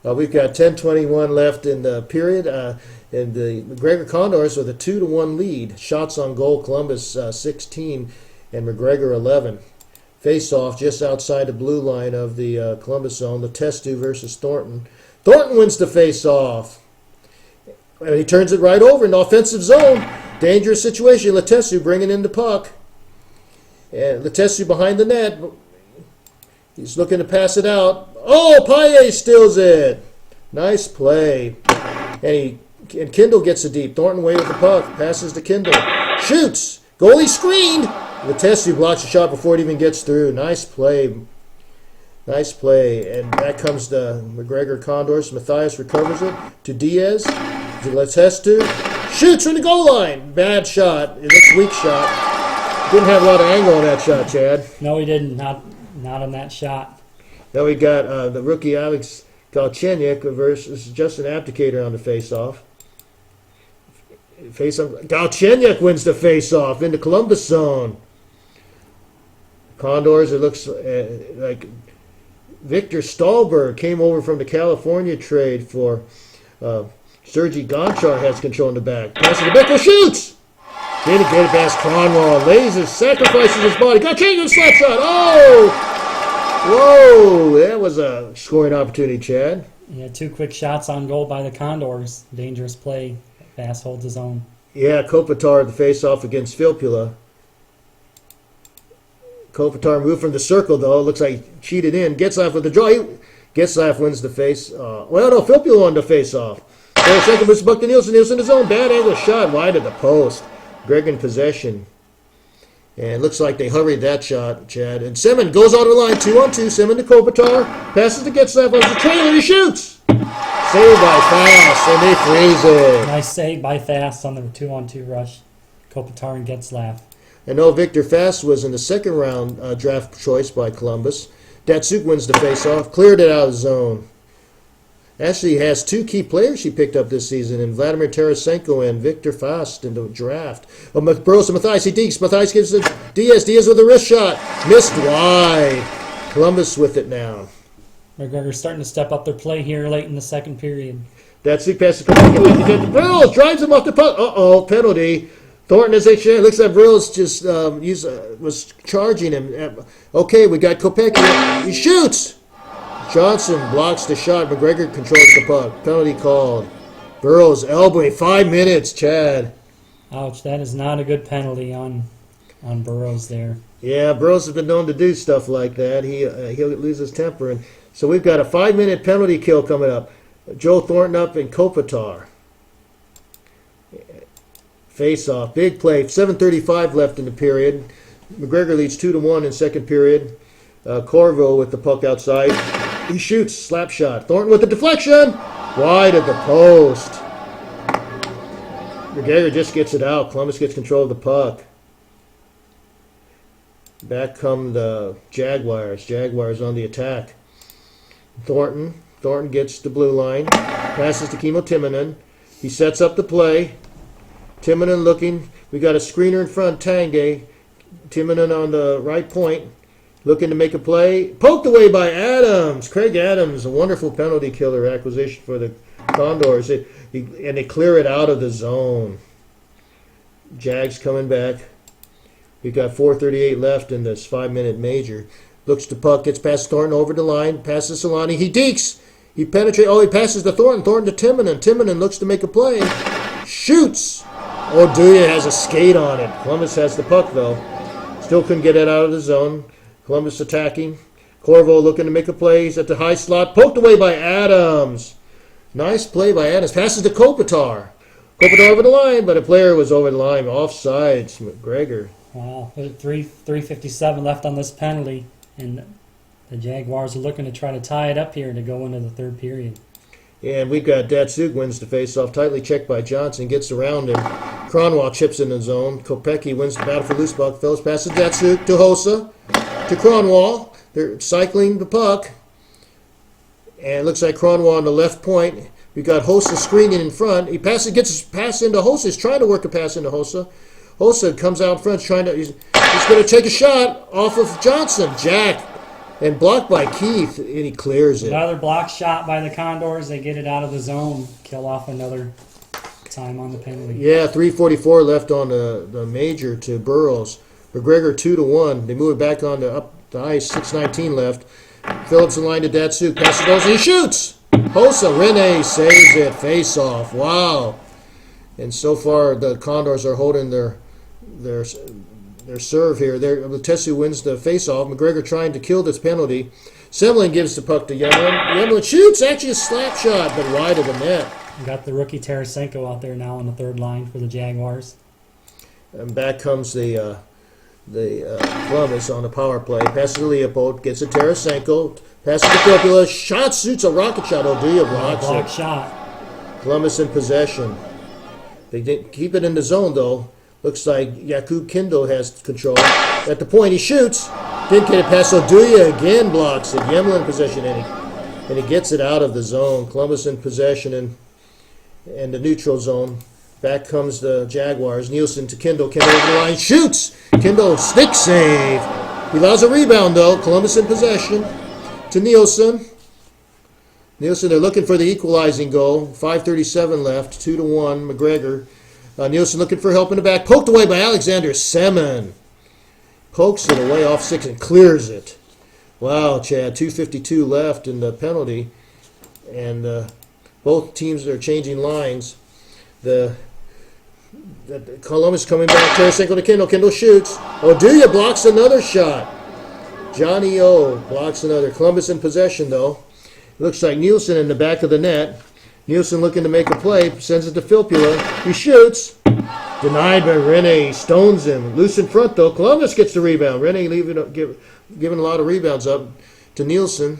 We've got 10:21 left in the period. And the McGregor Condors with a 2-1 lead. Shots on goal. Columbus 16 and McGregor 11. Face-off just outside the blue line of the Columbus zone. Letestu versus Thornton. Thornton wins the face-off. And he turns it right over in the offensive zone. Dangerous situation. Letestu bringing in the puck. And Letestu behind the net. He's looking to pass it out. Oh, Paye steals it. Nice play. And Kindle gets it deep. Thornton away with the puck. Passes to Kindle. Shoots. Goalie screened. Letestu blocks the shot before it even gets through. Nice play. Nice play. And back comes the McGregor Condors. Matthias recovers it to Diaz. To Letestu. Shoots from the goal line. Bad shot. It looks weak shot. Didn't have a lot of angle on that shot, Chad. No, he didn't. Not on that shot. Now we got the rookie Alex Galchenyuk versus Justin Abdicator on the face-off. Galchenyuk wins the face-off in the Columbus zone. Condors, it looks like Victor Stahlberg came over from the California trade for Sergei Gonchar has control in the back. Passes to Bickle, shoots! Didn't get it past Cromwell. Lasers, sacrifices his body. Galchenyuk slap shot. Oh! Whoa! That was a scoring opportunity, Chad. Yeah, 2 quick shots on goal by the Condors. Dangerous play. Fast holds his own. Yeah, Kopitar the face-off against Filppula. Kopitar moved from the circle, though. Looks like he cheated in. Getzlaff with the draw. Getzlaff wins the face. Well, no, Filppula won the face-off. Second moves buck to Nielsen. Nielsen his own. Bad angle shot wide of the post. Greg in possession. And looks like they hurried that shot, Chad. And Semin goes on the line, 2-on-2. Semin to Kopitar. Passes to Getzlaff on the trailer. He shoots. Saved by Fast, and they freeze it. Nice save by Fast on the 2-on-2 rush. Kopitar and Getzlaff. I know Victor Fast was in the second round draft choice by Columbus. Datsuk wins the faceoff, cleared it out of the zone. Actually, he has two key players he picked up this season in Vladimir Tarasenko and Victor Fast in the draft. Burrows to Mathias. He dekes. Mathias gives it to Diaz. Diaz with a wrist shot. Missed wide. Columbus with it now. McGregor starting to step up their play here late in the second period. Datsuk passes to Burrows. Drives him off the puck. Uh-oh, penalty. Thornton is HJ. Looks like Burrows just was charging him. Okay, we got Kopecky. He shoots. Johnson blocks the shot. McGregor controls the puck. Penalty called. Burrows elbowing. 5 minutes, Chad. Ouch, that is not a good penalty on Burrows there. Yeah, Burrows has been known to do stuff like that. He'll lose his temper. And so we've got a 5-minute penalty kill coming up. Joe Thornton up and Kopitar. Face off. Big play. 7:35 left in the period. McGregor leads 2-1 in second period. Corvo with the puck outside. He shoots. Slap shot. Thornton with the deflection. Wide of the post. McGregor just gets it out. Columbus gets control of the puck. Back come the Jaguars. Jaguars on the attack. Thornton gets the blue line. Passes to Kimmo Timonen. He sets up the play. Timonen looking. We got a screener in front. Tanguay. Timonen on the right point. Looking to make a play. Poked away by Adams. Craig Adams, a wonderful penalty killer acquisition for the Condors. And they clear it out of the zone. Jags coming back. We've got 4:38 left in this 5-minute major. Looks to puck. Gets past Thornton over the line. Passes Solani. He dekes. He penetrates. Oh, he passes to Thornton. Thornton to Timonen. Timonen looks to make a play. Shoots. Oduya has a skate on it. Columbus has the puck, though. Still couldn't get it out of the zone. Columbus attacking. Corvo looking to make a play. He's at the high slot. Poked away by Adams. Nice play by Adams. Passes to Kopitar. Kopitar over the line, but a player was over the line. Offsides. McGregor. Wow. 3:57 left on this penalty. And the Jaguars are looking to try to tie it up here to go into the third period. And we've got Datsuk wins the faceoff. Tightly checked by Johnson. Gets around him. Cronwall chips in the zone. Kopecky wins the battle for loose puck. Phillips passes Datsuk to Hossa. To Cronwall. They're cycling the puck. And it looks like Cronwall on the left point. We got Hossa screening in front. He gets his pass into Hossa. He's trying to work a pass into Hossa. Hossa comes out in front. He's going to take a shot off of Johnson. Jack. And blocked by Keith. And he clears it. Another block shot by the Condors. They get it out of the zone. Kill off another time on the penalty. Yeah, 3:44 left on the major to Burrows. McGregor 2-1. They move it back on up the ice. 6:19 left. Phillips in line to Datsuk. Passes it over. He shoots. Hossa Rene saves it. Face off. Wow. And so far the Condors are holding their serve here. Tessu wins the face-off. McGregor trying to kill this penalty. Semlin gives the puck to Yemlin. Yemlin shoots. Actually a slap shot, but wide of the net. We got the rookie Tarasenko out there now on the third line for the Jaguars. And back comes the Columbus on the power play. Passes to Leopold. Gets to Tarasenko. Passes to Coppola. Shot shoots a rocket shot. Oduya blocks it. Block shot. Columbus in possession. They didn't keep it in the zone, though. Looks like Jakub Kindle has control. At the point, he shoots. Didn't get it past Oduya. Again blocks it. Yemlin in possession, and he gets it out of the zone. Columbus in possession and the neutral zone. Back comes the Jaguars. Nielsen to Kindle. Kindle over the line. Shoots. Kindle stick save. He allows a rebound, though. Columbus in possession. To Nielsen. Nielsen, they're looking for the equalizing goal. 5:37 left. 2-1. McGregor. Nielsen looking for help in the back. Poked away by Alexander Semin. Pokes it away off 6 and clears it. Wow, Chad. 2:52 left in the penalty. And both teams are changing lines. The Columbus coming back. Tarasenko to Kindle. Kindle shoots. Oduya blocks another shot. Johnny O blocks another. Columbus in possession, though. Looks like Nielsen in the back of the net. Nielsen looking to make a play. Sends it to Filppula. He shoots. Denied by Rene. Stones him. Loose in front, though. Columbus gets the rebound. Rene giving a lot of rebounds up to Nielsen.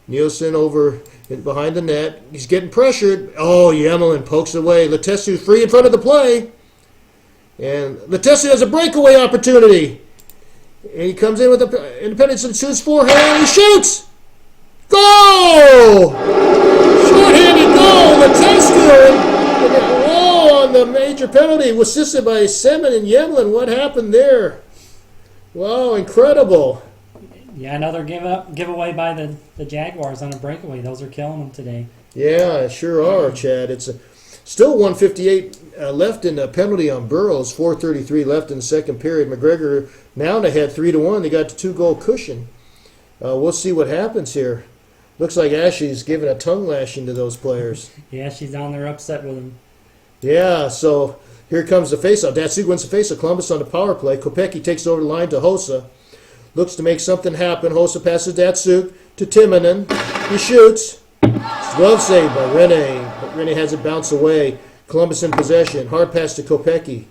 Nielsen over behind the net. He's getting pressured. Oh, Yemelin pokes away. Letestu free in front of the play. And Letestu has a breakaway opportunity. And he comes in with the independence and shoots forehand. He shoots! Goal! Short-handed goal. Letestu on the major penalty was assisted by Semin and Yemelin. What happened there? Wow, incredible. Yeah, another giveaway by the Jaguars on a breakaway. Those are killing them today. Yeah, sure are, Chad. It's still 158 left in the penalty on Burrows. 4:33 left in the second period. McGregor now ahead 3-1. They got the 2-goal cushion. We'll see what happens here. Looks like Ashley's giving a tongue lashing to those players. Yeah, she's down there upset with them. Yeah, so here comes the faceoff. Datsuk wins the faceoff. Columbus on the power play. Kopecky takes over the line to Hossa. Looks to make something happen. Hossa passes Datsuk to Timonen. He shoots. Glove save by Rene. But Rene has it bounce away. Columbus in possession. Hard pass to Kopecky.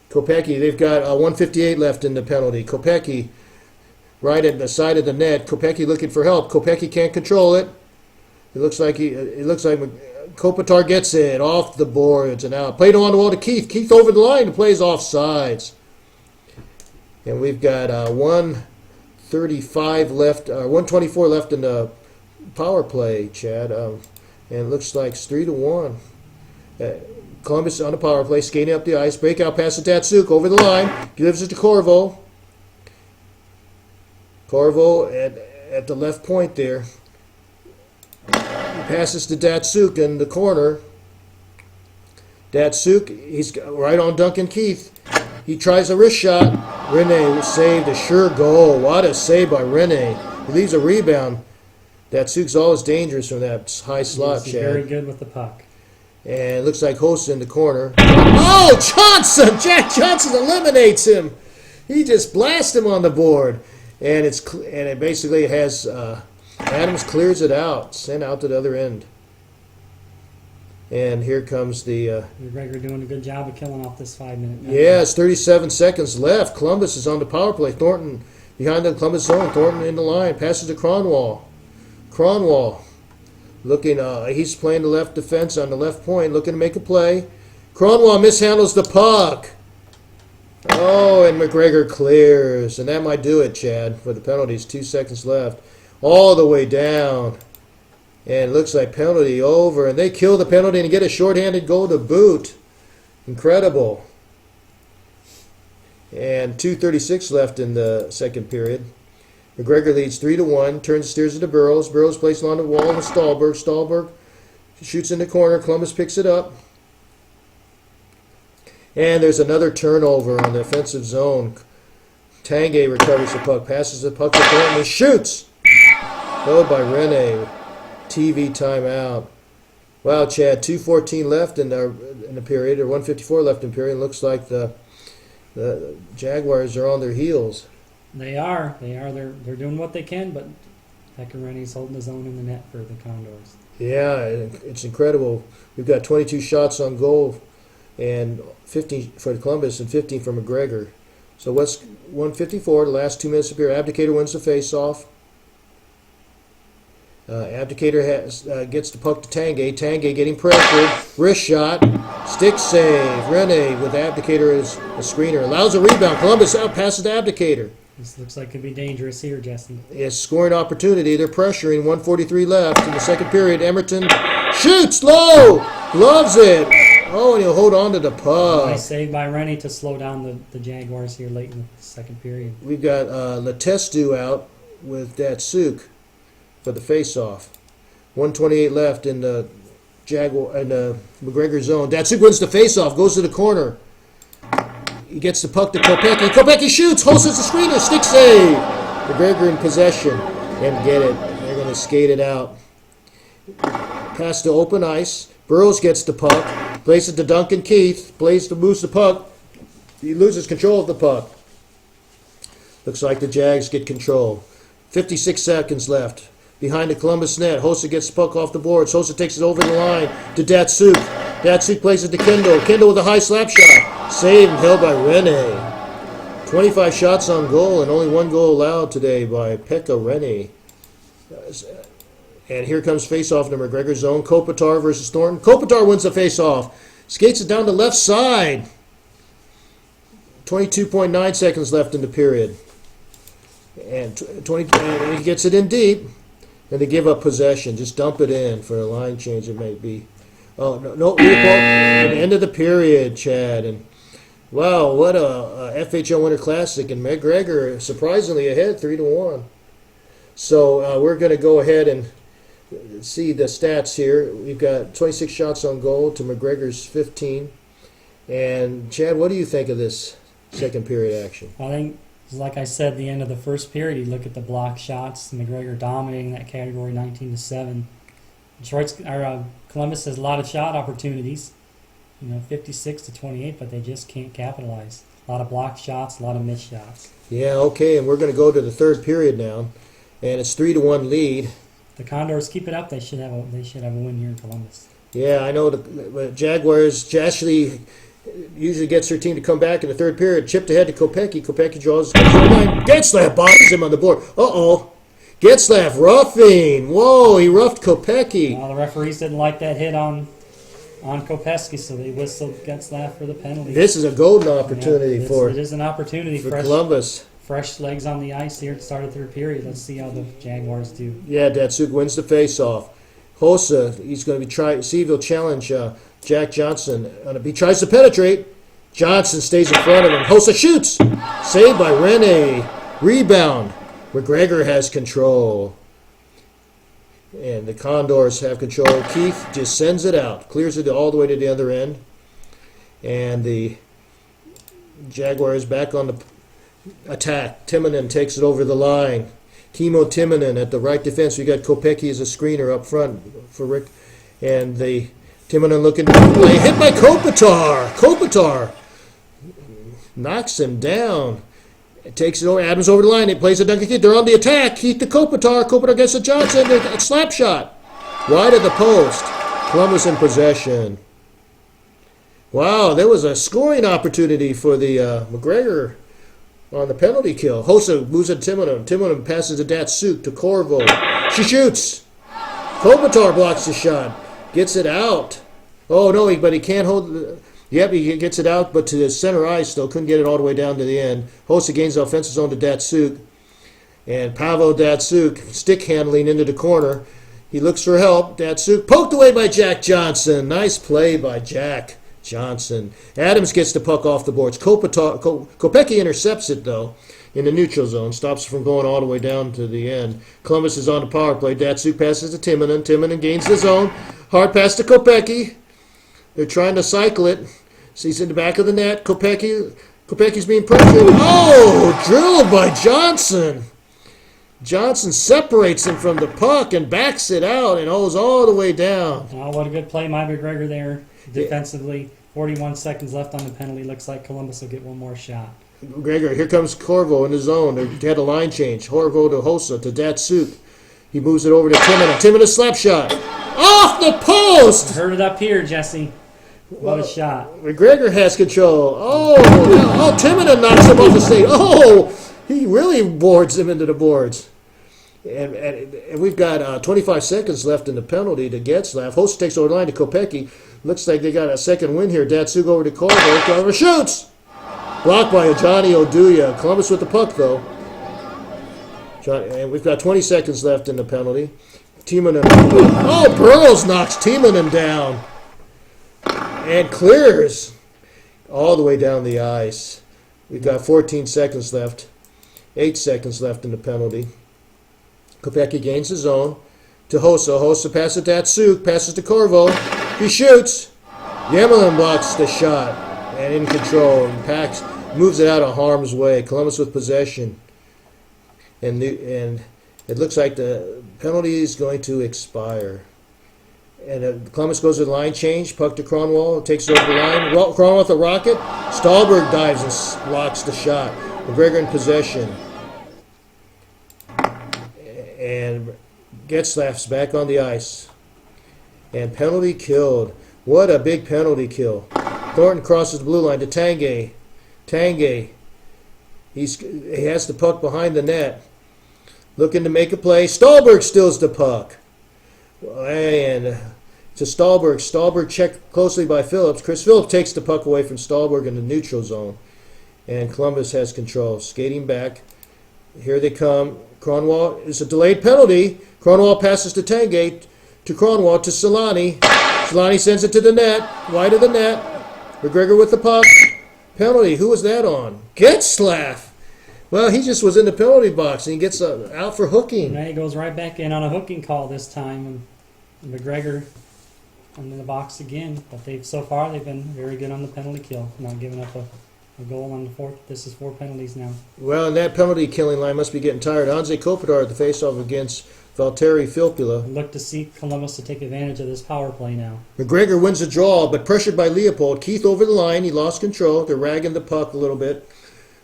Kopecky, they've got 158 left in the penalty. Kopecky right at the side of the net. Kopecky looking for help. Kopecky can't control it. It looks like Kopitar gets it off the boards and out. Played on the wall to Keith. Keith over the line and plays offsides. And we've got 135 left, 124 left in the power play, Chad. And it looks like it's 3-1. Columbus on the power play, skating up the ice. Breakout pass to Datsuk over the line. Gives it to Corvo. Corvo at the left point there. He passes to Datsuk in the corner. Datsuk, he's right on Duncan Keith. He tries a wrist shot. Rene saved a sure goal. What a save by Rene. He leaves a rebound. Datsuk's always dangerous from that high slot, He's Chad. very good with the puck. And it looks like Hossa in the corner. Oh, Johnson! Jack Johnson eliminates him. He just blasts him on the board. And it basically has Adams clears it out, sent out to the other end. And here comes the... McGregor doing a good job of killing off this 5-minute. Yeah, it's 37 seconds left. Columbus is on the power play. Thornton behind the Columbus zone. Thornton in the line. Passes to Cronwall. Cronwall looking, he's playing the left defense on the left point, looking to make a play. Cronwall mishandles the puck. Oh, and McGregor clears. And that might do it, Chad, for the penalties. 2 seconds left. All the way down. And it looks like penalty over. And they kill the penalty and get a shorthanded goal to boot. Incredible. And 2:36 left in the second period. McGregor leads 3-1. Steers it to Burrows. Burrows plays along the wall with Stahlberg. Stahlberg shoots in the corner. Columbus picks it up. And there's another turnover on the offensive zone. Tanguay recovers the puck. Passes the puck to Thornton. He shoots. Followed by Rene. TV timeout. Wow, Chad, 2:14 left in the period, or 1:54 left in the period. It looks like the Jaguars are on their heels. They are. They're doing what they can, but Pecorini's holding his own in the net for the Condors. Yeah, it's incredible. We've got 22 shots on goal, and 15 for Columbus and 15 for McGregor. So what's 1:54? The last 2 minutes of period. Abdicator wins the face-off. Abdicator gets the puck to Tanguay. Tanguay getting pressured. Wrist shot. Stick save. Rene with Abdicator as a screener. Allows a rebound. Columbus out passes to Abdicator. This looks like it could be dangerous here, Jesse. It's scoring opportunity. They're pressuring. 1:43 left in the second period. Emerton shoots low. Loves it. Oh, and he'll hold on to the puck. Nice save by Rennie to slow down the Jaguars here late in the second period. We've got Letestu out with Datsuk for the face-off. 1:28 left in the McGregor zone. Datsuk wins the face-off. Goes to the corner. He gets the puck to Kopecky. Kopecky shoots. Holds the screener. Stick save. McGregor in possession. And get it. They're going to skate it out. Pass to open ice. Burrows gets the puck. Plays it to Duncan Keith. Plays to moves the puck. He loses control of the puck. Looks like the Jags get control. 56 seconds left. Behind the Columbus net. Hossa gets the puck off the boards. Hossa takes it over the line to Datsuk. Datsuk plays it to Kendall. Kendall with a high slap shot. Saved and held by Rene. 25 shots on goal and only 1 goal allowed today by Pekka Rene. And here comes face-off in the McGregor zone. Kopitar versus Thornton. Kopitar wins the face-off. Skates it down the left side. 22.9 seconds left in the period. And he gets it in deep. And they give up possession. Just dump it in for a line change it may be. Oh, no, at the end of the period, Chad. And wow, what a FHL Winter Classic. And McGregor surprisingly ahead 3-1. So we're going to go ahead and see the stats here. We've got 26 shots on goal to McGregor's 15. And Chad, what do you think of this second period action? I think, like I said, the end of the first period, you look at the block shots. McGregor dominating that category 19-7. Columbus has a lot of shot opportunities, 56-28, but they just can't capitalize. A lot of block shots, a lot of missed shots. Yeah, okay, and we're going to go to the third period now, and it's 3-1 lead. The Condors keep it up. They should have a win here in Columbus. Yeah, I know the Jaguars. Ashley usually gets her team to come back in the third period. Chipped ahead to Kopecky. Kopecky draws. Getzlaff bodies him on the board. Uh-oh. Getzlaff roughing. Whoa, he roughed Kopecky. Well, the referees didn't like that hit on Kopecky, so they whistled Getzlaff for the penalty. This is a golden opportunity it is an opportunity for Columbus. Fresh legs on the ice here at the start of the third period. Let's see how the Jaguars do. Yeah, Datsuk wins the face-off. Hossa, he's going to see if he'll challenge Jack Johnson. He tries to penetrate. Johnson stays in front of him. Hossa shoots. Saved by Rene. Rebound. McGregor has control. And the Condors have control. Keith just sends it out. Clears it all the way to the other end. And the Jaguars back on the attack. Timonen takes it over the line. Timo Timonen at the right defense. We got Kopecky as a screener up front for Rick. And the Timonen looking to play. Hit by Kopitar. Kopitar knocks him down. It takes it over. Adams over the line. It plays a Duncan Keith. They're on the attack. Keith to Kopitar. Kopitar gets to Johnson. A slap shot. Wide of the post. Columbus in possession. Wow, there was a scoring opportunity for the McGregor on the penalty kill. Hossa moves at Timonen. Timonen passes to Datsuk to Corvo. She shoots. Kopitar blocks the shot. Gets it out. Oh, no, but he can't hold. Yep, he gets it out, but to the center ice, though. Couldn't get it all the way down to the end. Hossa gains the offensive zone to Datsuk. And Pavel Datsuk, stick handling into the corner. He looks for help. Datsuk poked away by Jack Johnson. Nice play by Jack Johnson. Adams gets the puck off the boards. Kopecky intercepts it, though, in the neutral zone. Stops it from going all the way down to the end. Columbus is on the power play. Datsuk passes to Timonen. Timonen gains the zone. Hard pass to Kopecky. They're trying to cycle it. He's in the back of the net. Kopecky's being pressured. Oh, drilled by Johnson. Johnson separates him from the puck and backs it out and goes all the way down. Oh, what a good play by McGregor there. Defensively, 41 seconds left on the penalty. Looks like Columbus will get one more shot. McGregor, here comes Corvo in the zone. They had a line change. Corvo to Hossa to Datsuk. He moves it over to Timonen. Timonen slap shot. Off the post! Heard it up here, Jesse. What a shot. McGregor has control. Oh, Timonen knocks him off the stage. Oh, he really boards him into the boards. And we've got 25 seconds left in the penalty to Getzlaff. Hossa takes over the line to Kopecky. Looks like they got a second win here. Datsuk over to Corvo. Corvo shoots! Blocked by Johnny Oduya. Columbus with the puck, though. And we've got 20 seconds left in the penalty. Timonen. Oh, Burrows knocks Timonen down. And clears all the way down the ice. We've got 14 seconds left. 8 seconds left in the penalty. Kopecky gains his zone to Hossa. Hossa passes to Datsuk. Passes to Corvo. He shoots. Yemelin blocks the shot. And in control. And Pax moves it out of harm's way. Columbus with possession. And it looks like the penalty is going to expire. And Columbus goes to the line change. Puck to Cronwall. Takes it over the line. Cronwall with a rocket. Stahlberg dives and blocks the shot. McGregor in possession. And Getzlaff's back on the ice. And penalty killed. What a big penalty kill. Thornton crosses the blue line to Tanguay. Tanguay. He has the puck behind the net. Looking to make a play. Stahlberg steals the puck. And to Stahlberg. Stahlberg checked closely by Phillips. Chris Phillips takes the puck away from Stahlberg in the neutral zone. And Columbus has control. Skating back. Here they come. Cronwall. It's a delayed penalty. Cronwall passes to Tanguay. To Cronwall. To Solani. Solani sends it to the net. Wide of the net. McGregor with the puck. Penalty. Who was that on? Getzlaff. Well, he just was in the penalty box, and he gets out for hooking. Now he goes right back in on a hooking call this time, and McGregor in the box again. But so far they've been very good on the penalty kill, not giving up a goal on the fourth. This is 4 penalties now. Well, and that penalty killing line must be getting tired. Anze Kopitar at the faceoff against Valtteri Filppula. Look to see Columbus to take advantage of this power play now. McGregor wins the draw, but pressured by Leopold. Keith over the line. He lost control. They're ragging the puck a little bit,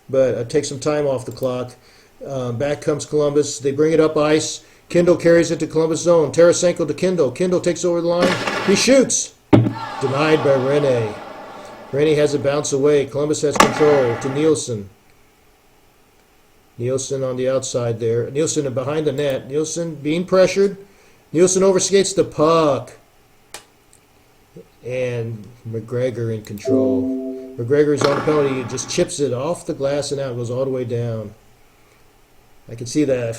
but takes some time off the clock. Back comes Columbus. They bring it up ice. Kindle carries it to Columbus zone. Tarasenko to Kindle. Kindle takes over the line. He shoots. Denied by Rene. Rene has it bounce away. Columbus has control to Nielsen. Nielsen on the outside there. Nielsen behind the net. Nielsen being pressured. Nielsen overskates the puck. And McGregor in control. McGregor's on the penalty. He just chips it off the glass and out. Goes all the way down. I can see the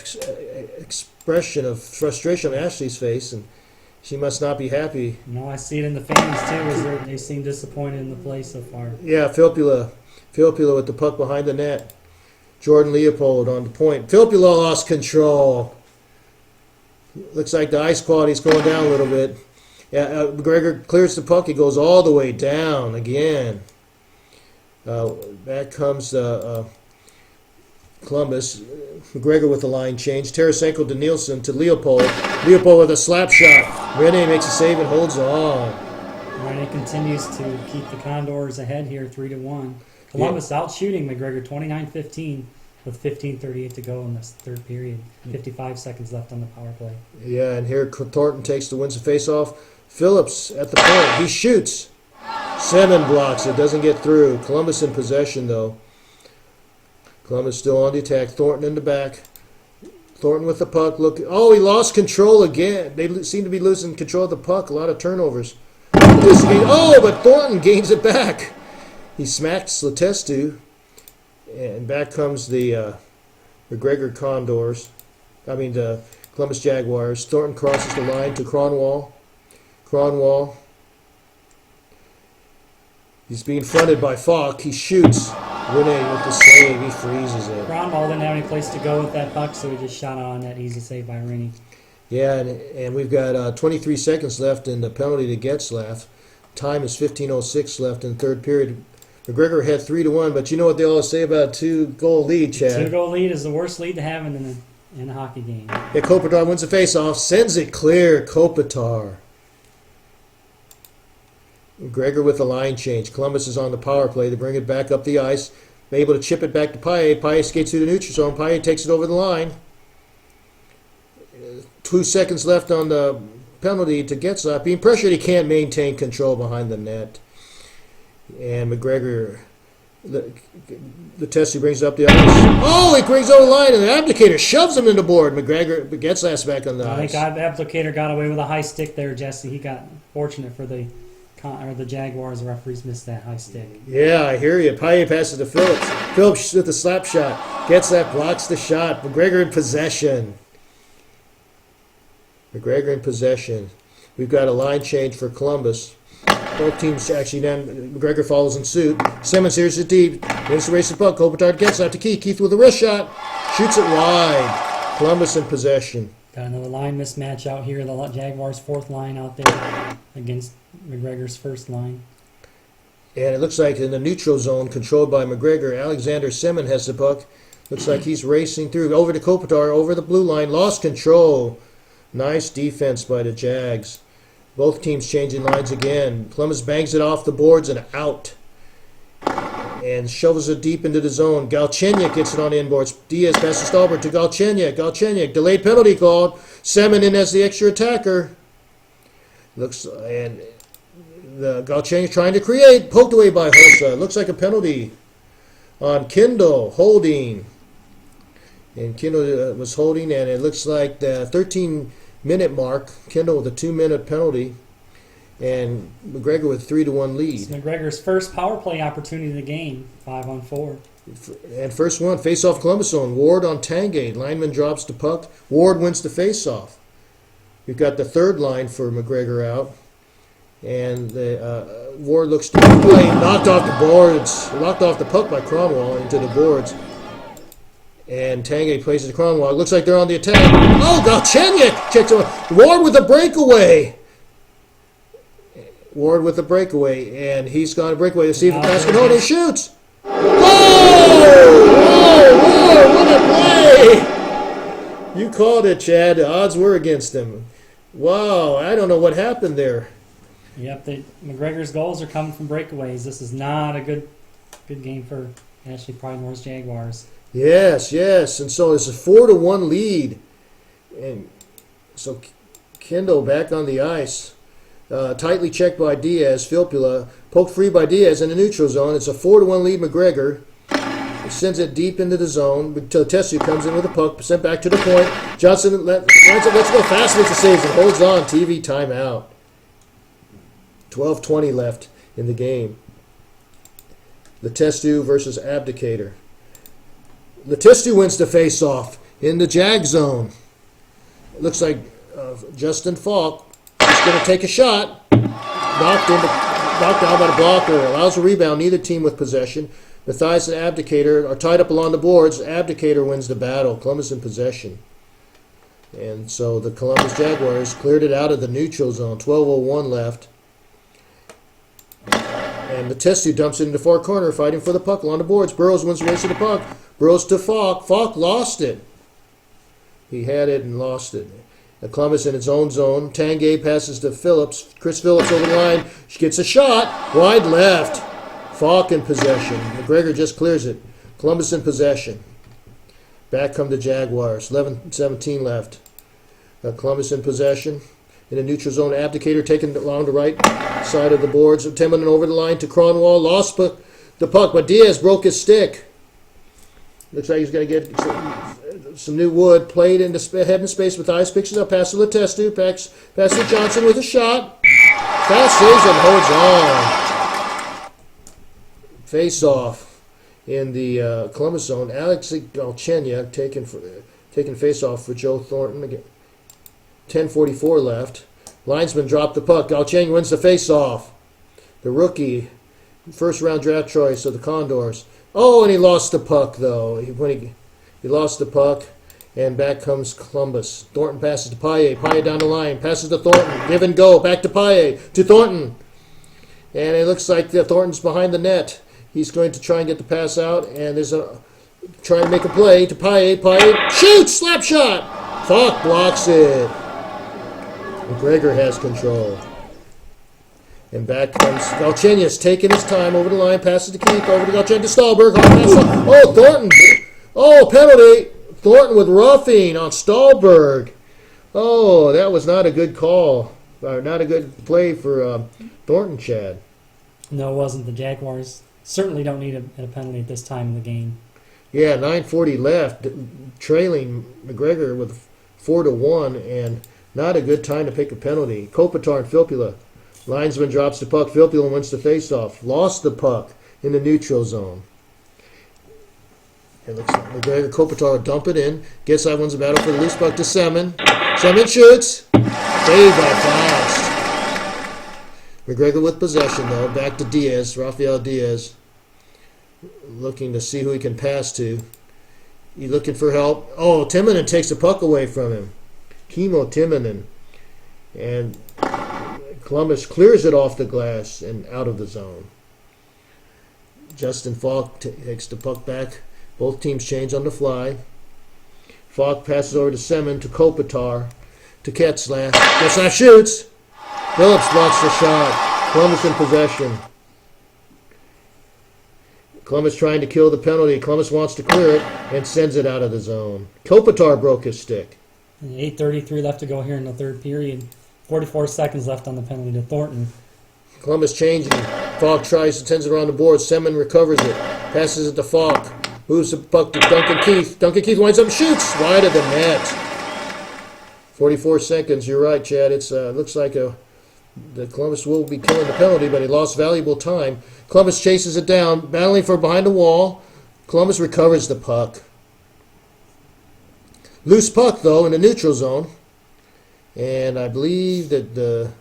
expression of frustration on Ashley's face, and she must not be happy. No, I see it in the fans too, as they seem disappointed in the play so far. Yeah, Filppula with the puck behind the net. Jordan Leopold on the point. Filppula lost control. Looks like the ice quality's going down a little bit. Yeah, McGregor clears the puck. He goes all the way down again. Back comes Columbus. McGregor with the line change. Tarasenko to Nielsen to Leopold. Leopold with a slap shot. Rene makes a save and holds on. Rene continues to keep the Condors ahead here, 3-1. Columbus out shooting McGregor 29-15 with 15:38 to go in this third period. 55 seconds left on the power play. Yeah, and here Thornton wins the faceoff. Phillips at the point. He shoots. Semin blocks it. Doesn't get through. Columbus in possession, though. Columbus still on the attack. Thornton in the back. Thornton with the puck. Look. Oh, he lost control again. They seem to be losing control of the puck. A lot of turnovers. Oh, but Thornton gains it back. He smacks Letestu. And back comes the McGregor Condors. The Columbus Jaguars. Thornton crosses the line to Cronwall. Cronwall. He's being fronted by Falk. He shoots. Rene with the save. He freezes it. Cronwall didn't have any place to go with that puck, so he just shot on that easy save by Rene. Yeah, and we've got 23 seconds left in the penalty to Getzlaff. Time is 15:06 left in the third period. McGregor had 3-1, but you know what they always say about a 2-goal lead, Chad? 2-goal lead is the worst lead to have in a hockey game. Yeah, Kopitar wins the faceoff, sends it clear. Kopitar. McGregor with the line change. Columbus is on the power play. They bring it back up the ice. They're able to chip it back to Paille. Paille skates through the neutral zone. Paille takes it over the line. 2 seconds left on the penalty to Getzlaff. Being pressured, he can't maintain control behind the net. And McGregor, the test, brings it up the ice. Oh, he brings over the line, and the Abdicator shoves him into the board. McGregor gets last back on the ice. I think Abdicator got away with a high stick there, Jesse. He got fortunate for the Jaguars. The referees missed that high stick. Yeah, I hear you. Paille passes to Phillips. Phillips with the slap shot. Getzlaff blocks the shot. McGregor in possession. McGregor in possession. We've got a line change for Columbus. Both teams actually then, McGregor follows in suit. Simmons here's it deep. Wins the race to puck. Kopitar gets out to Keith. Keith with a wrist shot. Shoots it wide. Columbus in possession. Got another line mismatch out here. The Jaguars' fourth line out there against McGregor's first line. And it looks like in the neutral zone, controlled by McGregor, Alexander Semin has the puck. Looks like he's racing through. Over to Kopitar, over the blue line. Lost control. Nice defense by the Jags. Both teams changing lines again. Columbus bangs it off the boards and out. And shovels it deep into the zone. Galchenyuk gets it on the inboards. Diaz passes Stahlberg to Galchenyuk. Galchenyuk, delayed penalty called. Semin in as the extra attacker. And the Galchenyuk trying to create, poked away by Hossa. Looks like a penalty on Kindle, holding. And Kindle was holding, and it looks like the 13-minute mark. Kindle with a 2-minute penalty, and McGregor with 3-1 lead. It's McGregor's first power play opportunity of the game, 5-on-4. And first one, face-off Columbus zone. Ward on Tangay. Lineman drops the puck. Ward wins the face-off. We've got the third line for McGregor out. And Ward looks to play. Knocked off the boards. Knocked off the puck by Cromwell into the boards. And Tangay plays it to Cromwell. It looks like they're on the attack. Oh, Galchenyuk checks away. Ward with a breakaway. Ward with a breakaway. And he's got a breakaway to see if the pass can hold. He shoots. Whoa! What a play! You called it, Chad. The odds were against him. Wow, I don't know what happened there. Yep, McGregor's goals are coming from breakaways. This is not a good game for Ashley Pridemore's Jaguars. Yes. And so it's a 4-1 lead. And so Kendall back on the ice. Tightly checked by Diaz. Filppula poked free by Diaz in the neutral zone. It's a 4-1 lead. McGregor sends it deep into the zone until Tessu comes in with the puck, sent back to the point. Johnson lets go fast with the saves and holds on. TV timeout. 12:20 left in the game. Letestu versus Abdicator. Letestu wins the face-off in the Jag zone. It looks like Justin Falk is going to take a shot. Knocked down by the blocker. Allows a rebound. Neither team with possession. Matthias and Abdicator are tied up along the boards. Abdicator wins the battle. Columbus in possession. And so the Columbus Jaguars cleared it out of the neutral zone. 12:01 left. And Letestu dumps it into far corner, fighting for the puck along the boards. Burrows wins the race to the puck. Burrows to Falk. Falk lost it. He had it and lost it. And Columbus in its own zone. Tangay passes to Phillips. Chris Phillips over the line. She gets a shot. Wide left. Falk in possession. McGregor just clears it. Columbus in possession. Back come the Jaguars. 11:17 left. Columbus in possession. In a neutral zone, Abdicator taken along the right side of the boards. Timonen over the line to Cronwall. Lost the puck, but Diaz broke his stick. Looks like he's going to get some new wood. Played into head in space with eyes. Picks it up. Pass to Letestu. Pass to Johnson with a shot. Fast saves and holds on. Face off in the Columbus zone. Alex Galchenyuk taking face off for Joe Thornton again. 10:44 left. Linesman dropped the puck. Galchenyuk wins the face-off. The rookie, first-round draft choice of the Condors. Oh, and he lost the puck, though. He lost the puck, and back comes Columbus. Thornton passes to Paille. Paille down the line. Passes to Thornton. Give and go. Back to Paille. To Thornton. And it looks like Thornton's behind the net. He's going to try and get the pass out, and trying to make a play to Paille. Paille shoots! Slap shot! Falk blocks it. McGregor has control. And back comes Galchenyuk, taking his time over the line, passes to Keith, over to Galchenyuk to Stahlberg. Oh, Thornton. Oh, penalty. Thornton with roughing on Stahlberg. Oh, that was not a good call. Not a good play for Thornton, Chad. No, it wasn't. The Jaguars certainly don't need a penalty at this time in the game. Yeah, 9:40 left, trailing McGregor with 4-1, and not a good time to pick a penalty. Kopitar and Filppula. Linesman drops the puck. Filppula wins the faceoff. Lost the puck in the neutral zone. It looks like McGregor, Kopitar dump it in. Getside wins the battle for the loose puck to Semin. Semin shoots. Saved by Faust. McGregor with possession, though. Back to Diaz. Rafael Diaz. Looking to see who he can pass to. He's looking for help. Oh, Timonen takes the puck away from him. Kimmo Timonen. And Columbus clears it off the glass and out of the zone. Justin Falk takes the puck back. Both teams change on the fly. Falk passes over to Semin, to Kopitar, to Ketzlaff. Ketzlaff shoots. Phillips blocks the shot. Columbus in possession. Columbus trying to kill the penalty. Columbus wants to clear it and sends it out of the zone. Kopitar broke his stick. 8:33 left to go here in the third period. 44 seconds left on the penalty to Thornton. Columbus changing. Falk tries to sends it around the board. Semin recovers it. Passes it to Falk. Moves the puck to Duncan Keith. Duncan Keith winds up and shoots wide of the net. 44 seconds. You're right, Chad. It's looks like that Columbus will be killing the penalty, but he lost valuable time. Columbus chases it down, battling for behind the wall. Columbus recovers the puck. Loose puck, though, in the neutral zone. And I believe that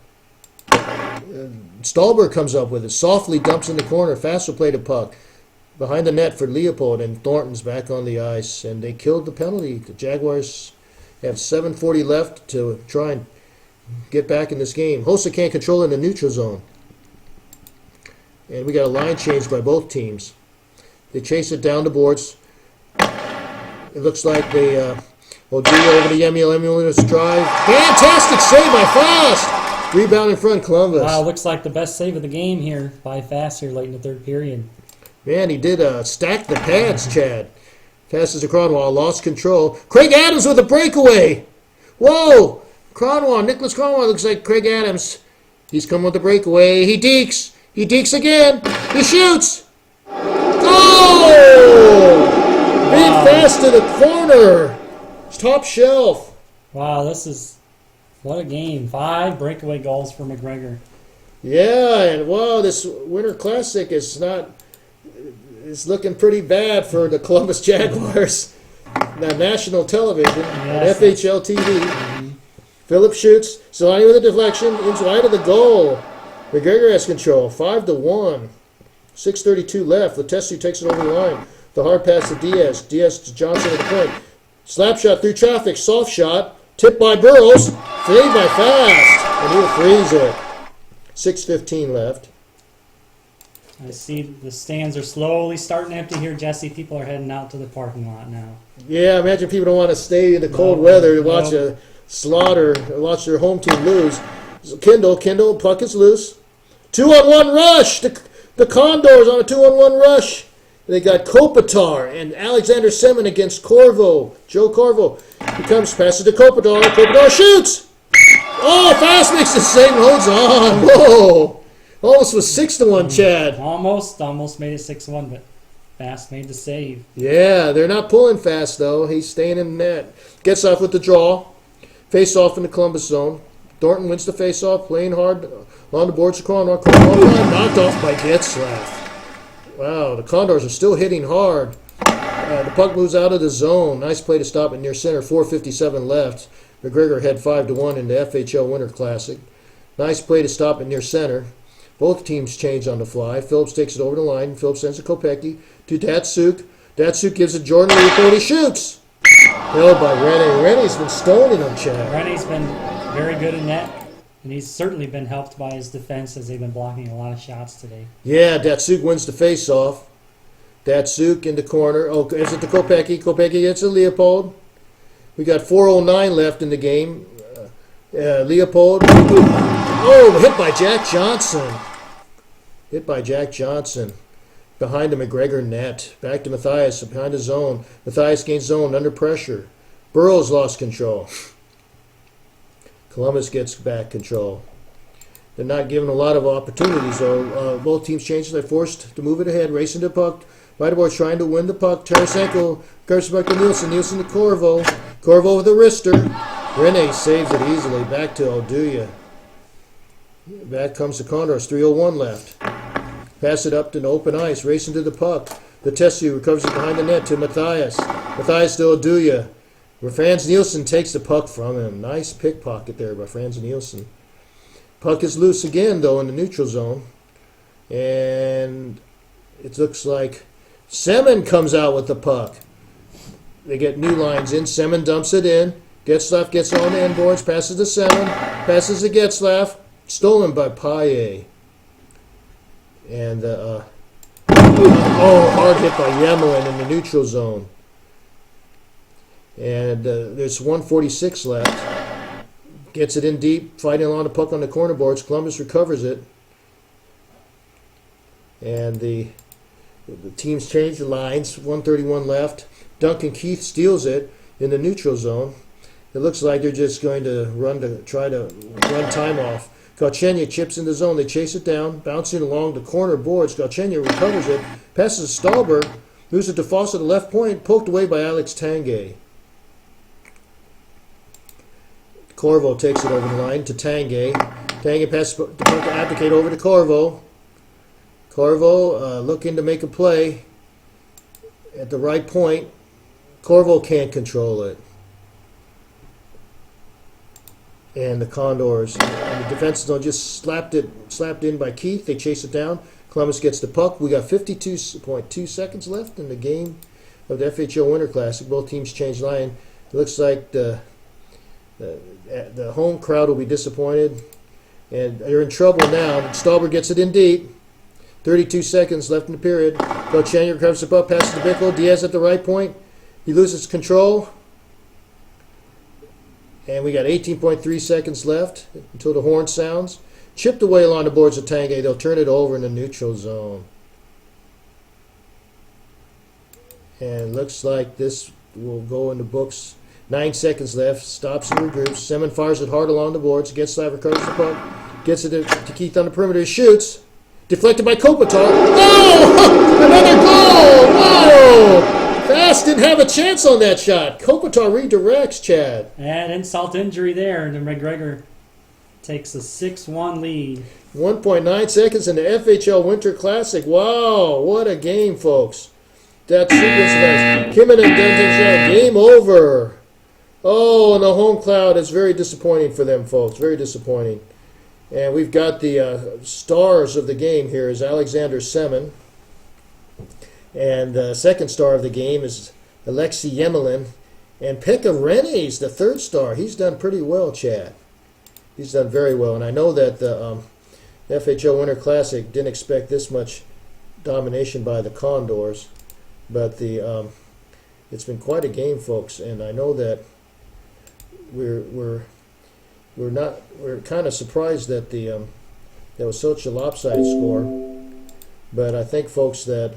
Stallberg comes up with it. Softly dumps in the corner. Faster play to puck. Behind the net for Leopold, and Thornton's back on the ice. And they killed the penalty. The Jaguars have 7:40 left to try and get back in this game. Hossa can't control in the neutral zone. And we got a line change by both teams. They chase it down the boards. It looks like they Odia over to Yemiel. Yemiel in his drive. Fantastic save by Fast! Rebound in front, Columbus. Wow, looks like the best save of the game here by Fast here late in the third period. Man, he did stack the pads, Chad. Passes to Cronwall, lost control. Craig Adams with a breakaway. Whoa! Cronwall, Nicholas Cronwall looks like Craig Adams. He's come with the breakaway. He dekes. He dekes again. He shoots. Goal! Beat Fast to the corner. Top shelf. Wow, what a game. 5 breakaway goals for McGregor. Yeah, and wow, this Winter Classic is looking pretty bad for the Columbus Jaguars. The national television, Yes. FHL TV. Philip shoots. Solani with a deflection. Into wide of the goal. McGregor has control. 5-1. 6:32 left. Letestu takes it over the line. The hard pass to Diaz. Diaz to Johnson at the point. Slap shot through traffic. Soft shot. Tipped by Burrows. Saved by Fast. And he'll freeze it. 6:15 left. I see the stands are slowly starting to empty here, Jesse. People are heading out to the parking lot now. Yeah, imagine people don't want to stay in the cold weather to watch a slaughter, watch their home team lose. Kindle, puck is loose. 2-on-1 rush. The Condors on a 2-on-1 rush. They got Kopitar and Alexander Semin against Corvo. Joe Corvo. He passes to Kopitar. Kopitar shoots. Oh, Fast makes the save and holds on. Whoa. Almost was 6-1, Chad. Almost made it 6-1, but Fast made the save. Yeah, they're not pulling Fast, though. He's staying in the net. Gets off with the draw. Face off in the Columbus zone. Thornton wins the face off, playing hard on the boards. Knocked off by Getzlaff. Wow, the Condors are still hitting hard. The puck moves out of the zone. Nice play to stop it near center. 4:57 left. McGregor had 5-1 in the FHL Winter Classic. Nice play to stop it near center. Both teams change on the fly. Phillips takes it over the line. Phillips sends it to Kopecky to Datsuk. Datsuk gives it Jordan Leopold. He shoots. Held by Rene. Rene's been stoning him, Chad. Rene's been very good in net, and he's certainly been helped by his defense as they've been blocking a lot of shots today. Yeah, Datsuk wins the face-off. Datsuk in the corner. Oh, gives it to Kopecky. Kopecky gets to Leopold. We got 4:09 left in the game. Leopold. Oh, hit by Jack Johnson. Behind the McGregor net. Back to Matthias behind the zone. Matthias gains zone under pressure. Burrows lost control. Columbus gets back control. They're not given a lot of opportunities, though. Both teams change. They're forced to move it ahead. Racing the puck. Vitabor's trying to win the puck. Tarasenko curves back to Nielsen. Nielsen to Corvo. Corvo with a wrister. Rene saves it easily. Back to Oduya. Back comes the Condors. 3:01 left. Pass it up to the open ice. Racing to the puck. The Tessu recovers it behind the net to Matthias. Matthias to Oduya. Where Franz Nielsen takes the puck from him. Nice pickpocket there by Franz Nielsen. Puck is loose again, though, in the neutral zone. And it looks like Semin comes out with the puck. They get new lines in. Semin dumps it in. Getzlaff gets on the end boards. Passes to Semin. Passes to Getzlaff. Stolen by Paye. And, hard hit by Yemelin in the neutral zone. And there's 1:46 left. Gets it in deep, fighting along the puck on the corner boards. Columbus recovers it. And the teams change the lines. 1:31 left. Duncan Keith steals it in the neutral zone. It looks like they're just going to try to run time off. Galchenyuk chips in the zone. They chase it down, bouncing along the corner boards. Galchenyuk recovers it, passes to Stallberg, moves it to Fawcett at the left point, poked away by Alex Tanguay. Corvo takes it over the line to Tanguay. Tanguay passes the puck to Abdicate over to Corvo. Corvo looking to make a play at the right point. Corvo can't control it. And the Condors, and the defensive zone just slapped in by Keith. They chase it down. Columbus gets the puck. We got 52.2 seconds left in the game of the FHL Winter Classic. Both teams change line. It looks like the home crowd will be disappointed, and they're in trouble now. Stallberg gets it in deep. 32 seconds left in the period. Galchenyuk recovers the puck, passes to Bickle. Diaz at the right point. He loses control. And we got 18.3 seconds left until the horn sounds. Chipped away along the boards of Tanguay. They'll turn it over in the neutral zone. And it looks like this will go in the books. 9 seconds left. Stops and regroups. Semin fires it hard along the boards. Getzlav recovers the puck. Gets it to Keith on the perimeter. Shoots. Deflected by Kopitar. Oh! Another goal! Whoa! Fast didn't have a chance on that shot. Kopitar redirects, Chad. And insult injury there. And then McGregor takes a 6-1 lead. 1.9 seconds in the FHL Winter Classic. Wow, what a game, folks. That sequence of Kimmin and Denton, game over. Oh, and the home crowd is very disappointing for them, folks. Very disappointing. And we've got the stars of the game here is Alexander Semin. And the second star of the game is Alexei Yemelin. And Pekka Rene's the third star. He's done pretty well, Chad. He's done very well. And I know that the FHL Winter Classic didn't expect this much domination by the Condors. But it's been quite a game, folks. And I know that we're kind of surprised that there was such a lopsided score. But I think, folks, that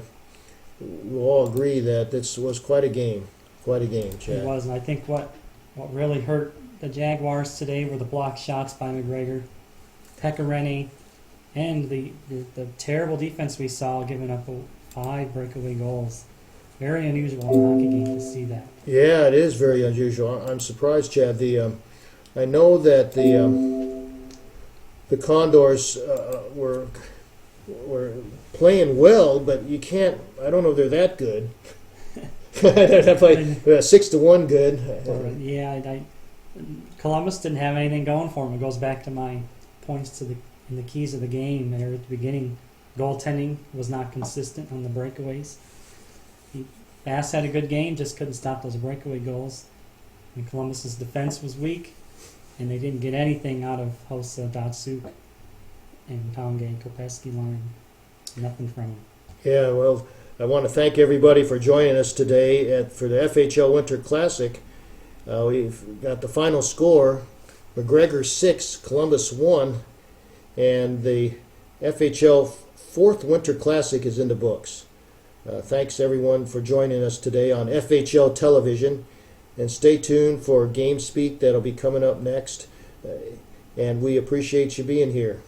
we'll all agree that this was quite a game. Quite a game, Chad. It was, and I think what really hurt the Jaguars today were the blocked shots by McGregor, Pekka Rene, and the terrible defense we saw, giving up 5 breakaway goals. Very unusual in a hockey game to see that. Yeah, it is very unusual. I'm surprised, Chad. I know that the Condors were playing well, but you can't. I don't know if they're that good. They're playing 6-1 good. Yeah, Columbus didn't have anything going for them. It goes back to my points in the keys of the game there at the beginning. Goaltending was not consistent on the breakaways. Bass had a good game, just couldn't stop those breakaway goals. And Columbus's defense was weak, and they didn't get anything out of Hossa, Datsuk, and Tonga and Kopeski line. Nothing from them. Yeah, well, I want to thank everybody for joining us today for the FHL Winter Classic. We've got the final score, McGregor 6, Columbus 1, and the FHL 4th Winter Classic is in the books. Thanks everyone for joining us today on FHL Television, and stay tuned for Game Speak that'll be coming up next, and we appreciate you being here.